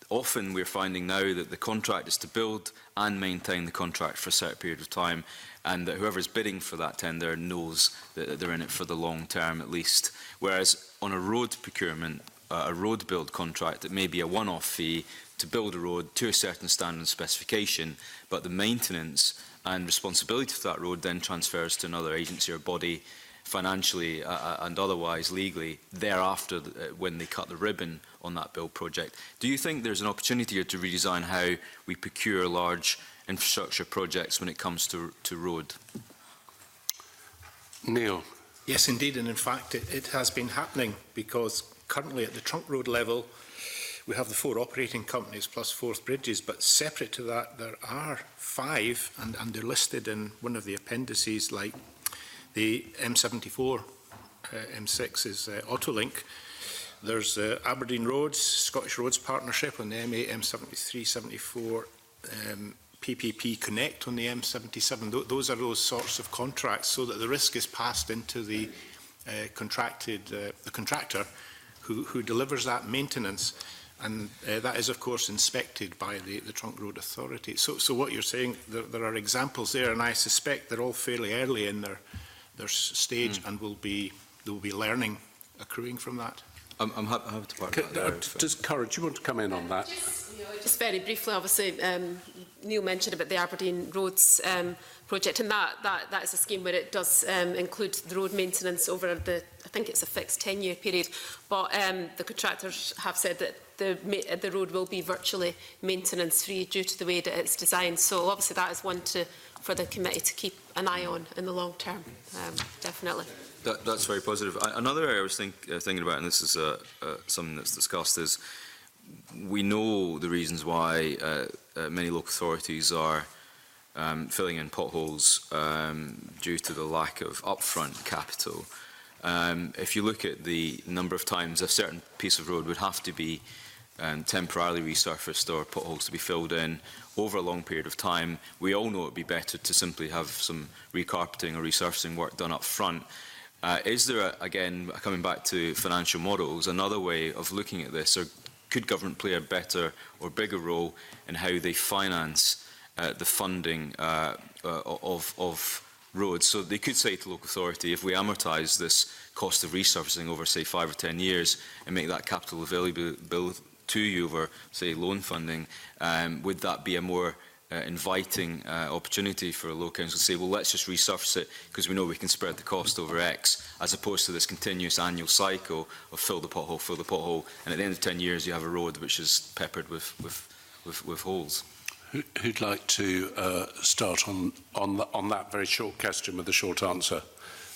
Often we're finding now that the contract is to build and maintain the contract for a certain period of time, and that whoever is bidding for that tender knows that they're in it for the long term at least. Whereas on a road procurement, a road build contract, it may be a one-off fee to build a road to a certain standard and specification, but the maintenance and responsibility for that road then transfers to another agency or body, financially and otherwise legally, thereafter when they cut the ribbon on that build project. Do you think there's an opportunity here to redesign how we procure large infrastructure projects when it comes to road? Neil. Yes, indeed, and in fact it has been happening, because currently at the trunk road level we have the 4 operating companies plus Forth Bridges, but separate to that there are 5, and they're listed in one of the appendices, like the M74, M6 is Autolink. There's Aberdeen Roads, Scottish Roads Partnership on the M8, M73, 74, PPP Connect on the M77. Those are those sorts of contracts, so that the risk is passed into the contractor who delivers that maintenance, and that is of course inspected by the Trunk Road Authority. So what you're saying, there are examples there, and I suspect they're all fairly early in their stage, and there will be learning accruing from that. I'm happy to part Does Cara, do you want to come in on that? Just very briefly, obviously, Neil mentioned about the Aberdeen Roads project, and that is a scheme where it does include the road maintenance over I think it's a fixed 10-year period, but the contractors have said that the road will be virtually maintenance-free due to the way that it's designed. So obviously that is one for the committee to keep an eye on in the long term, definitely. That's very positive. Another area I was thinking about, and this is something that's discussed, is we know the reasons why many local authorities are filling in potholes due to the lack of upfront capital. If you look at the number of times a certain piece of road would have to be temporarily resurfaced or potholes to be filled in over a long period of time, we all know it would be better to simply have some recarpeting or resurfacing work done up front. Is there, again, coming back to financial models, another way of looking at this, or could government play a better or bigger role in how they finance the funding of roads? So they could say to local authority, if we amortise this cost of resurfacing over, say, 5 or 10 years and make that capital available to you over, say, loan funding, would that be a more inviting opportunity for a local council to say, well, let's just resurface it because we know we can spread the cost over X, as opposed to this continuous annual cycle of fill the pothole, and at the end of 10 years you have a road which is peppered with holes. Who'd like to start on that very short question with a short answer?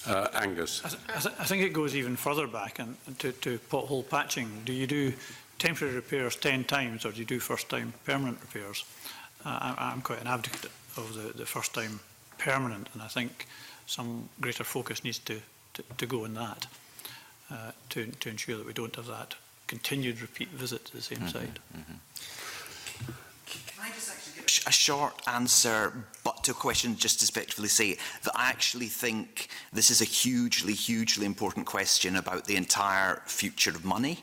Angus. I think it goes even further back and to pothole patching. Do you do temporary repairs 10 times, or do you do first-time permanent repairs? I'm quite an advocate of the first-time permanent, and I think some greater focus needs to go on that to ensure that we don't have that continued repeat visit to the same site. Can I just actually give a short answer, but to a question just to respectfully say that I actually think this is a hugely, hugely important question about the entire future of money,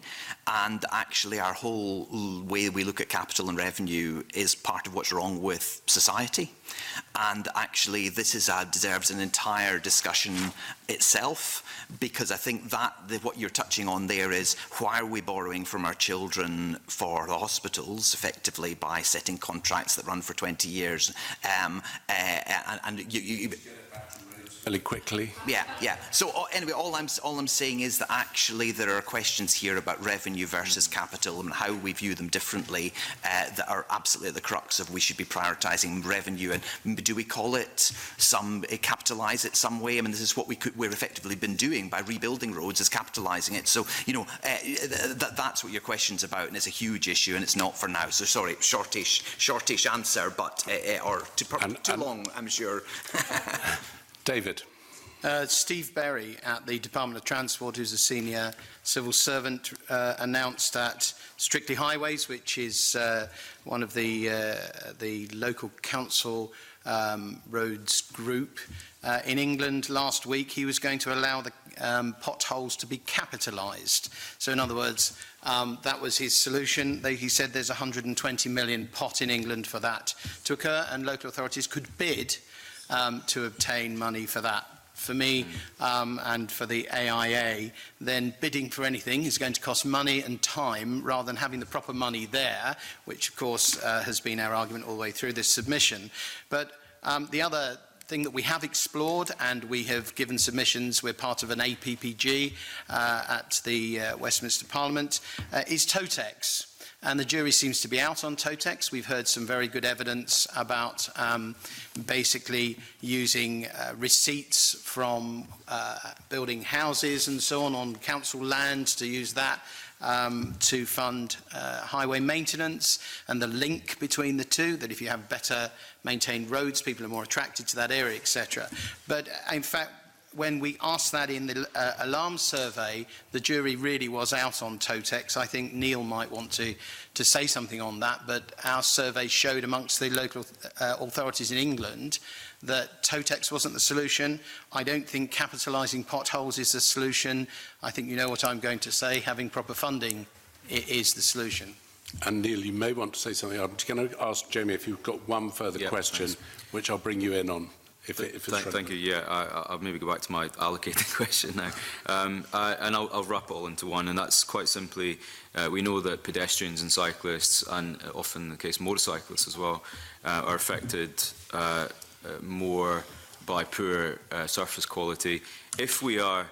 and actually our whole way we look at capital and revenue is part of what's wrong with society. And actually this deserves an entire discussion itself, because I think that what you're touching on there is, why are we borrowing from our children for the hospitals effectively by setting contracts that run for 20 years? And you fairly quickly. Yeah. So anyway, all I'm saying is that actually there are questions here about revenue versus capital and how we view them differently that are absolutely at the crux of we should be prioritising revenue. And do we call it capitalise it some way? I mean, this is what we're effectively been doing by rebuilding roads, is capitalising it. So that's what your question's about, and it's a huge issue, and it's not for now. So sorry, shortish answer, but or too long, I'm sure. David. Steve Berry at the Department of Transport, who's a senior civil servant, announced that Strictly Highways, which is one of the local council roads group in England last week, he was going to allow the potholes to be capitalised. So in other words, that was his solution. He said there's a 120 million pot in England for that to occur, and local authorities could bid to obtain money for that. For me and for the AIA, then bidding for anything is going to cost money and time rather than having the proper money there, which of course has been our argument all the way through this submission. But the other thing that we have explored, and we have given submissions, we're part of an APPG at the Westminster Parliament, is Totex. And the jury seems to be out on Totex. We've heard some very good evidence about basically using receipts from building houses and so on council land, to use that to fund highway maintenance, and the link between the two, that if you have better maintained roads, people are more attracted to that area, etc. But in fact, when we asked that in the alarm survey, the jury really was out on Totex. I think Neil might want to say something on that, but our survey showed amongst the local authorities in England that Totex wasn't the solution. I don't think capitalising potholes is the solution. I think you know what I'm going to say. Having proper funding is the solution. And Neil, you may want to say something. I'm going to ask Jamie if you've got one further question, which I'll bring you in on. Thank you. Yeah, I'll maybe go back to my allocated question now, and I'll wrap it all into one. And that's quite simply, we know that pedestrians and cyclists, and often in the case motorcyclists as well, are affected more by poor surface quality. If we are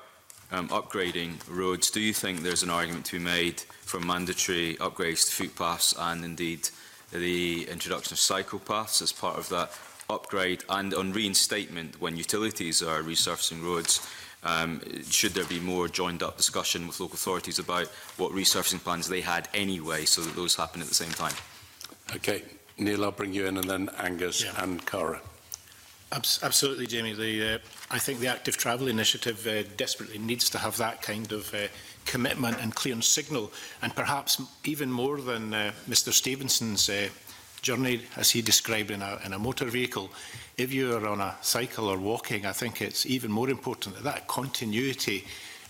upgrading roads, do you think there's an argument to be made for mandatory upgrades to footpaths and indeed the introduction of cycle paths as part of that upgrade? And on reinstatement, when utilities are resurfacing roads, should there be more joined up discussion with local authorities about what resurfacing plans they had anyway, so that those happen at the same time? Okay, Neil, I'll bring you in, and then Angus and Cara. Absolutely, Jamie. I think the Active Travel Initiative desperately needs to have that kind of commitment and clear signal, and perhaps even more than Mr Stevenson's journey, as he described in a motor vehicle. If you are on a cycle or walking, I think it's even more important that that continuity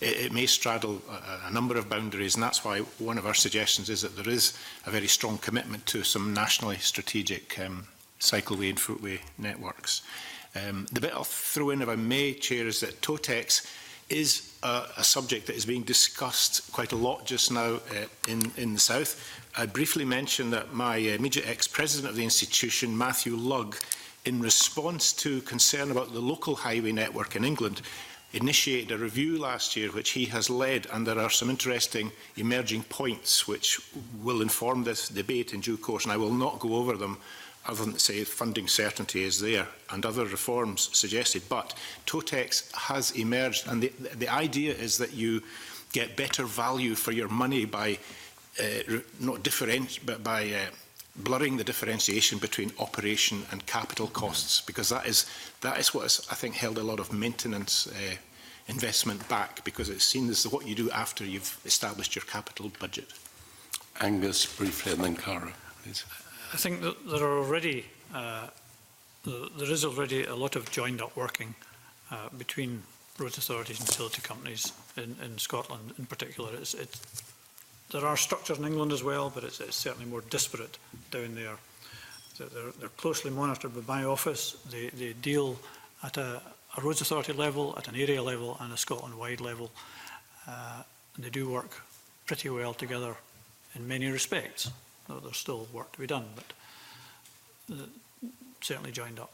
it may straddle a number of boundaries, and that's why one of our suggestions is that there is a very strong commitment to some nationally strategic cycleway and footway networks. The bit I'll throw in, if I may, Chair, is that TOTEX is a subject that is being discussed quite a lot just now in the South. I briefly mentioned that my immediate ex-president of the institution, Matthew Lugg, in response to concern about the local highway network in England, initiated a review last year which he has led, and there are some interesting emerging points which will inform this debate in due course, and I will not go over them other than to say funding certainty is there and other reforms suggested. But TOTEX has emerged, and the idea is that you get better value for your money by blurring the differentiation between operation and capital costs, because that is what has, I think, held a lot of maintenance investment back, because it's seen as what you do after you've established your capital budget. Angus, briefly, and then Cara, please. I think that there is already a lot of joined-up working between road authorities and utility companies in Scotland, in particular. There are structures in England as well, but it's certainly more disparate down there. They're closely monitored by my office. They deal at a roads authority level, at an area level, and a Scotland-wide level. And they do work pretty well together in many respects. There's still work to be done, but certainly joined up.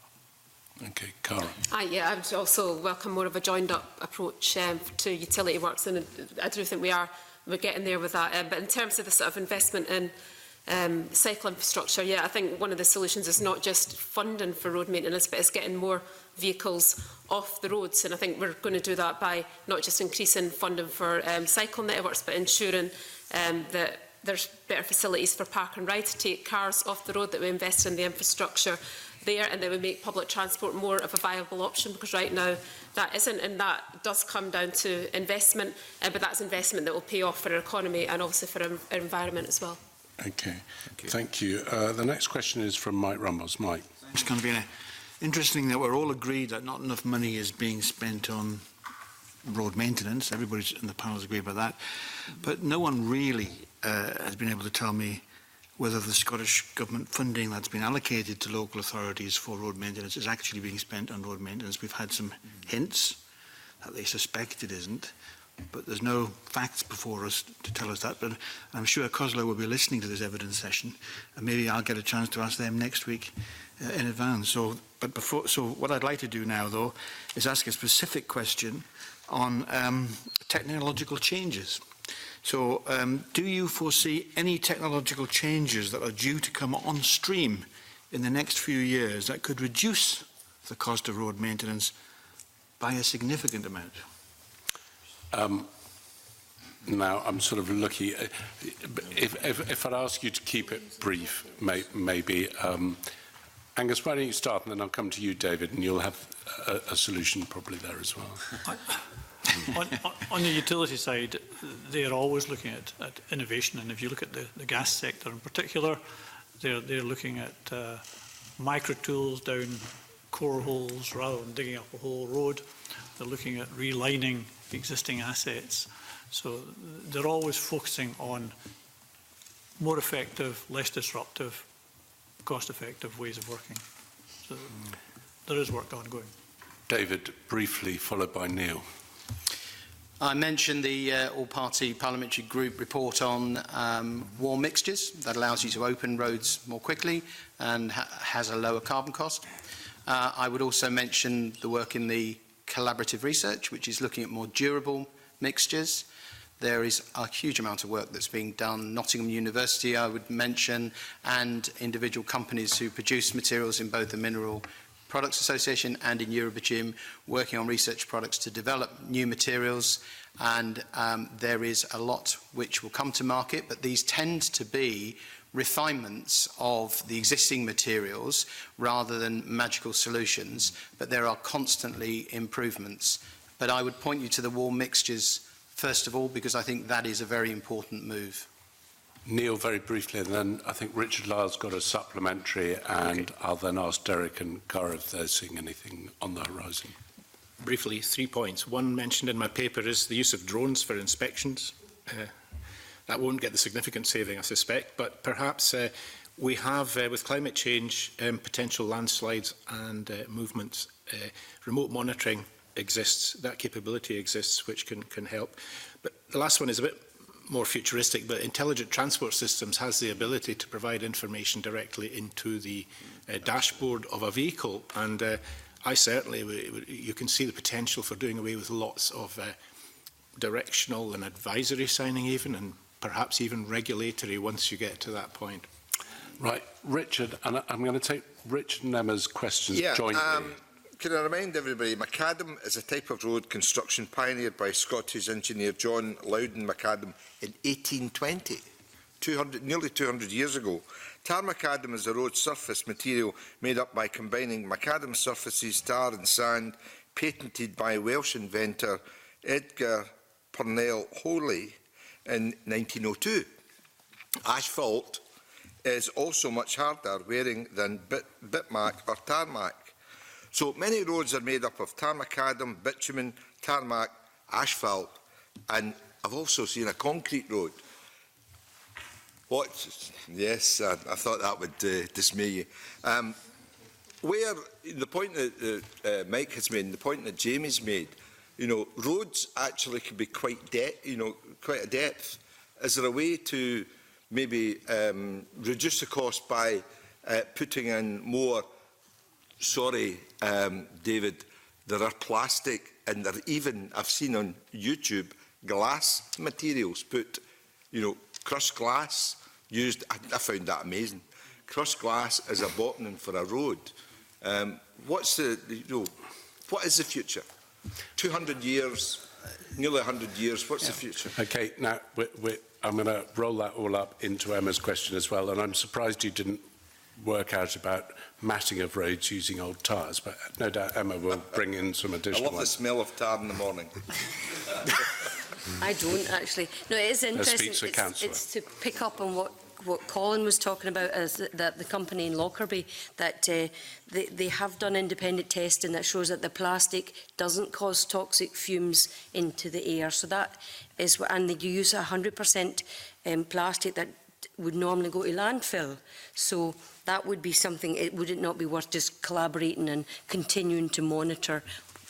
Okay, Cara. Yeah, I would also welcome more of a joined-up approach to utility works, and I do think we're getting there with that. But in terms of the sort of investment in cycle infrastructure, yeah, I think one of the solutions is not just funding for road maintenance, but it's getting more vehicles off the roads. And I think we're going to do that by not just increasing funding for cycle networks, but ensuring that there's better facilities for park and ride to take cars off the road, that we invest in the infrastructure there, and that we make public transport more of a viable option, because right now that isn't, and that does come down to investment, but that's investment that will pay off for our economy and also for our environment as well. Okay, thank you. The next question is from Mike Rumbles. Mike. It's going to be interesting that we're all agreed that not enough money is being spent on road maintenance. Everybody in the panel is agreed about that. But no one really has been able to tell me whether the Scottish Government funding that's been allocated to local authorities for road maintenance is actually being spent on road maintenance. We've had some hints that they suspect it isn't, but there's no facts before us to tell us that. But I'm sure COSLA will be listening to this evidence session, and maybe I'll get a chance to ask them next week in advance. So what I'd like to do now, though, is ask a specific question on technological changes. So do you foresee any technological changes that are due to come on stream in the next few years that could reduce the cost of road maintenance by a significant amount? Now, I'm sort of looking, if I'd ask you to keep it brief, maybe. Angus, why don't you start, and then I'll come to you, David, and you'll have a solution probably there as well. On the utility side, they're always looking at innovation, and if you look at the gas sector in particular, they're looking at micro tools down core holes rather than digging up a whole road. They're looking at relining existing assets. So they're always focusing on more effective, less disruptive, cost-effective ways of working. So there is work ongoing. David, briefly, followed by Neil. I mentioned the all-party parliamentary group report on warm mixtures that allows you to open roads more quickly and has a lower carbon cost. I would also mention the work in the collaborative research, which is looking at more durable mixtures. There is a huge amount of work that's being done. Nottingham University, I would mention, and individual companies who produce materials in both the Mineral Products Association and in Eurobitume, working on research products to develop new materials, and there is a lot which will come to market, but these tend to be refinements of the existing materials rather than magical solutions, but there are constantly improvements. But I would point you to the warm mixtures first of all, because I think that is a very important move. Neil, very briefly, and then I think Richard Lyle's got a supplementary, and I'll then ask Derek and Cara if they're seeing anything on the horizon. briefly 3 points. One mentioned in my paper is the use of drones for inspections. That won't get the significant saving, I suspect, but perhaps we have, with climate change, potential landslides and movements. Remote monitoring exists, that capability exists, which can help. But the last one is a bit more futuristic, but Intelligent Transport Systems has the ability to provide information directly into the dashboard of a vehicle. And I certainly, you can see the potential for doing away with lots of directional and advisory signing even, and perhaps even regulatory once you get to that point. Right, Richard, and I'm going to take Richard and Emma's questions jointly. Can I remind everybody, macadam is a type of road construction pioneered by Scottish engineer John Loudon Macadam in 1820, nearly 200 years ago. Tar macadam is a road surface material made up by combining macadam surfaces, tar and sand, patented by Welsh inventor Edgar Purnell Holey in 1902. Asphalt is also much harder wearing than bitmac or tarmac. So many roads are made up of tar macadam, bitumen, tarmac, asphalt, and I've also seen a concrete road. What? Yes, I thought that would dismay you. Where the point that Mike has made, and the point that Jamie's made, you know, roads actually can be quite a depth. Is there a way to maybe reduce the cost by putting in more? Sorry, David, there are plastic and there even, I've seen on YouTube, glass materials put, you know, crushed glass used. I found that amazing. Crushed glass as a bottoming for a road. What is the future? 200 years, nearly 100 years, what's the future? Okay, now I'm going to roll that all up into Emma's question as well, and I'm surprised you didn't work out about matting of roads using old tyres, but no doubt Emma will bring in some additional I love the smell of tar in the morning. I don't actually. No, it is interesting. It's to pick up on what Colin was talking about, as that the company in Lockerbie, that they have done independent testing that shows that the plastic doesn't cause toxic fumes into the air. So that is, and they use 100% plastic that would normally go to landfill. So that would be something, would it not be worth just collaborating and continuing to monitor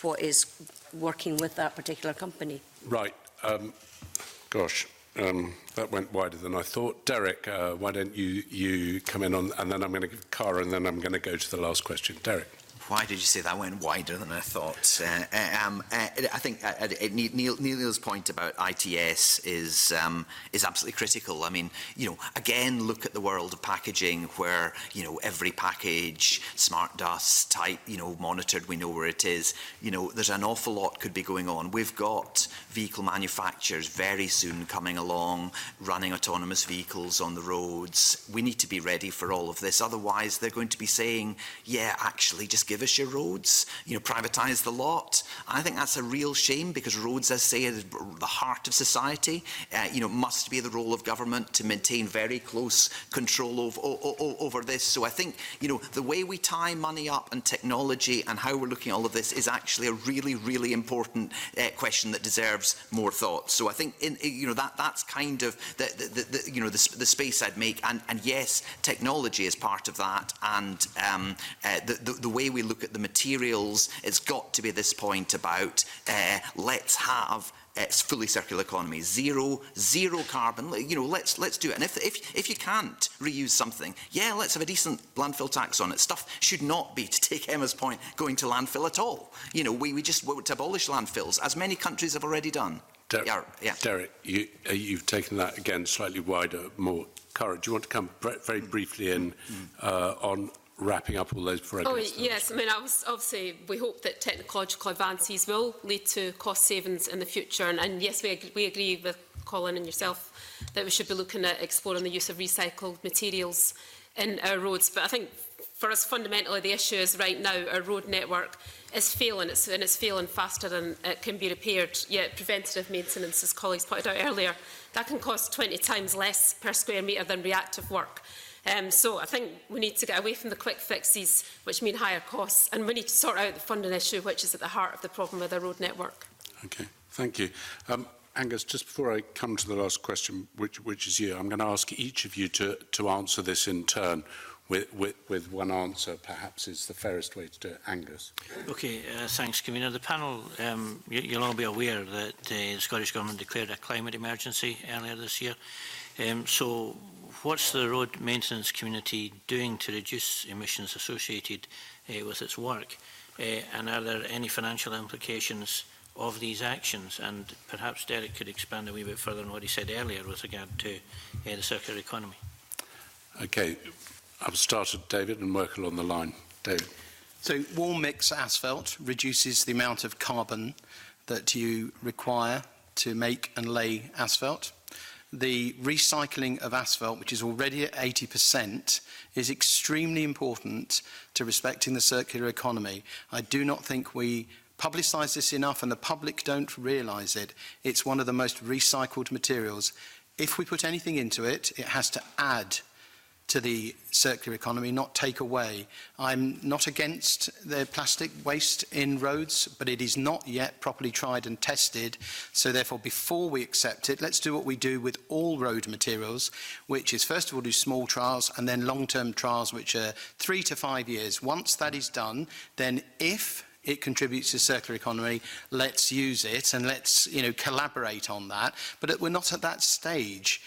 what is working with that particular company? Right. That went wider than I thought. Derek, why don't you come in on, and then I'm going to give Cara, and then I'm going to go to the last question. Derek. Why did you say that went wider than I thought? I think Neil's point about ITS is absolutely critical. I mean, you know, again, look at the world of packaging, where, you know, every package, smart dust type, you know, monitored. We know where it is. You know, there's an awful lot could be going on. We've got vehicle manufacturers very soon coming along, running autonomous vehicles on the roads. We need to be ready for all of this. Otherwise, they're going to be saying, yeah, actually, just give us your roads, you know, privatise the lot. And I think that's a real shame, because roads, as I say, are the heart of society. You know, must be the role of government to maintain very close control over this. So I think, you know, the way we tie money up and technology and how we're looking at all of this is actually a really, really important question that deserves more thought. So I think, you know, that's kind of the space I'd make. And yes, technology is part of that. And the way we look at the materials, it's got to be this point about let's have it's fully circular economy, zero carbon. You know, let's do it. And if you can't reuse something, yeah, let's have a decent landfill tax on it. Stuff should not be, to take Emma's point, going to landfill at all. You know, we just want to abolish landfills, as many countries have already done. Derek, you've taken that again slightly wider, more. Cara, do you want to come very briefly in on wrapping up all those programs? Oh, yes. I mean, obviously, we hope that technological advances will lead to cost savings in the future. And yes, we agree with Colin and yourself that we should be looking at exploring the use of recycled materials in our roads. But I think for us, fundamentally, the issue is right now our road network is failing, and it's failing faster than it can be repaired. Yet preventative maintenance, as colleagues pointed out earlier, that can cost 20 times less per square metre than reactive work. So I think we need to get away from the quick fixes, which mean higher costs, and we need to sort out the funding issue, which is at the heart of the problem with our road network. Okay, thank you. Angus, just before I come to the last question, which is you, I'm going to ask each of you to answer this in turn with one answer, perhaps is the fairest way to do it. Angus. Okay, thanks, Convener. The panel, you'll all be aware that the Scottish Government declared a climate emergency earlier this year. So what's the road maintenance community doing to reduce emissions associated with its work? And are there any financial implications of these actions? And perhaps Derek could expand a wee bit further on what he said earlier with regard to the circular economy. Okay, I'll start at David and work along the line. David. So warm mix asphalt reduces the amount of carbon that you require to make and lay asphalt. The recycling of asphalt, which is already at 80%, is extremely important to respecting the circular economy. I do not think we publicise this enough, and the public don't realise it. It's one of the most recycled materials. If we put anything into it, it has to add to the circular economy, not take away. I'm not against the plastic waste in roads, but it is not yet properly tried and tested. So therefore, before we accept it, let's do what we do with all road materials, which is first of all do small trials and then long-term trials, which are 3 to 5 years. Once that is done, then if it contributes to the circular economy, let's use it and let's, collaborate on that. But we're not at that stage.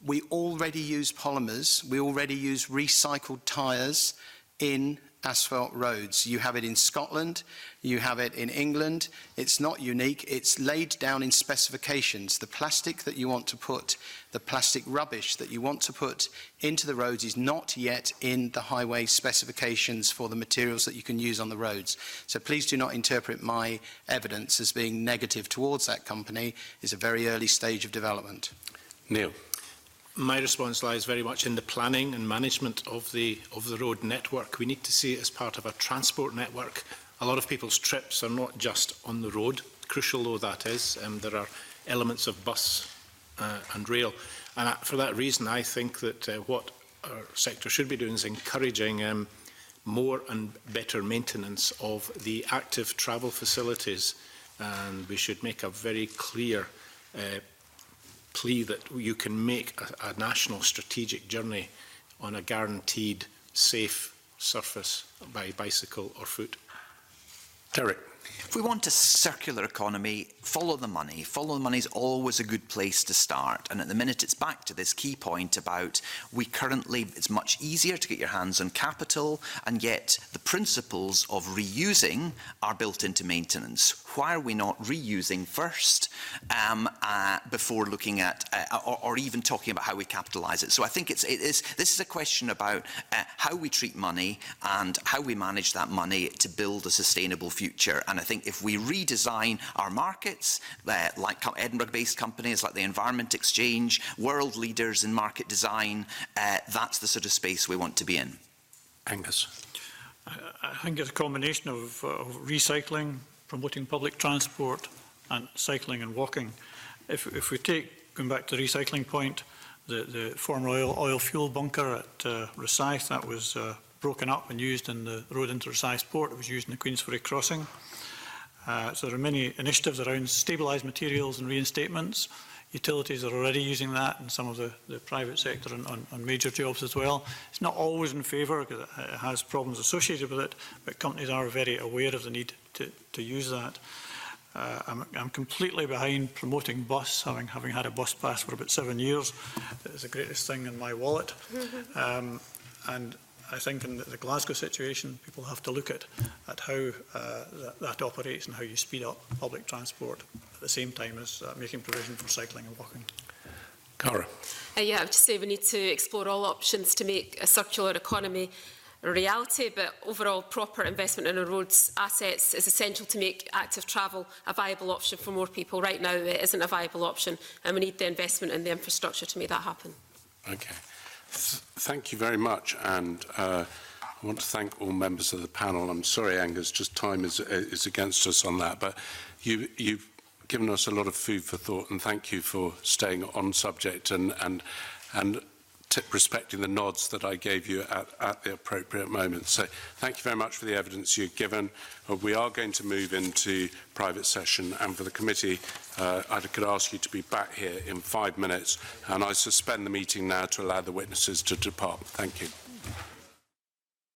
We already use polymers, we already use recycled tyres in asphalt roads. You have it in Scotland, you have it in England. It's not unique, it's laid down in specifications. The plastic that you want to put, the plastic rubbish that you want to put into the roads is not yet in the highway specifications for the materials that you can use on the roads. So please do not interpret my evidence as being negative towards that company. It's a very early stage of development. Neil. My response lies very much in the planning and management of the road network. We need to see it as part of a transport network. A lot of people's trips are not just on the road, crucial though that is. There are elements of bus and rail. And for that reason, I think that what our sector should be doing is encouraging more and better maintenance of the active travel facilities. And we should make a very clear plea that you can make a national strategic journey on a guaranteed safe surface by bicycle or foot. Derek. If we want a circular economy, follow the money. Follow the money is always a good place to start. And at the minute, it's back to this key point about it's much easier to get your hands on capital, and yet the principles of reusing are built into maintenance. Why are we not reusing first before looking at or even talking about how we capitalise it? So I think this is a question about how we treat money and how we manage that money to build a sustainable future. And I think if we redesign our markets, like Edinburgh-based companies like the Environment Exchange, world leaders in market design, that's the sort of space we want to be in. Angus. I think it's a combination of recycling, promoting public transport, and cycling and walking. If we take, going back to the recycling point, the former oil fuel bunker at Rosyth, that was broken up and used in the road into Rosyth Port. It was used in the Queensferry crossing. So there are many initiatives around stabilised materials and reinstatements. Utilities are already using that, and some of the private sector on major jobs as well. It's not always in favour because it has problems associated with it, but companies are very aware of the need to use that. I'm completely behind promoting bus, having had a bus pass for about 7 years. It's the greatest thing in my wallet. And I think in the Glasgow situation, people have to look at how that operates and how you speed up public transport at the same time as making provision for cycling and walking. Cara. Yeah, I would just say we need to explore all options to make a circular economy a reality, but overall proper investment in our roads assets is essential to make active travel a viable option for more people. Right now it isn't a viable option, and we need the investment in the infrastructure to make that happen. Okay. Thank you very much, and I want to thank all members of the panel. I'm sorry, Angus, just time is against us on that, but you've given us a lot of food for thought, and thank you for staying on subject and respecting the nods that I gave you at the appropriate moment. So thank you very much for the evidence you've given. We are going to move into private session, and for the committee, I could ask you to be back here in 5 minutes, and I suspend the meeting now to allow the witnesses to depart. Thank you.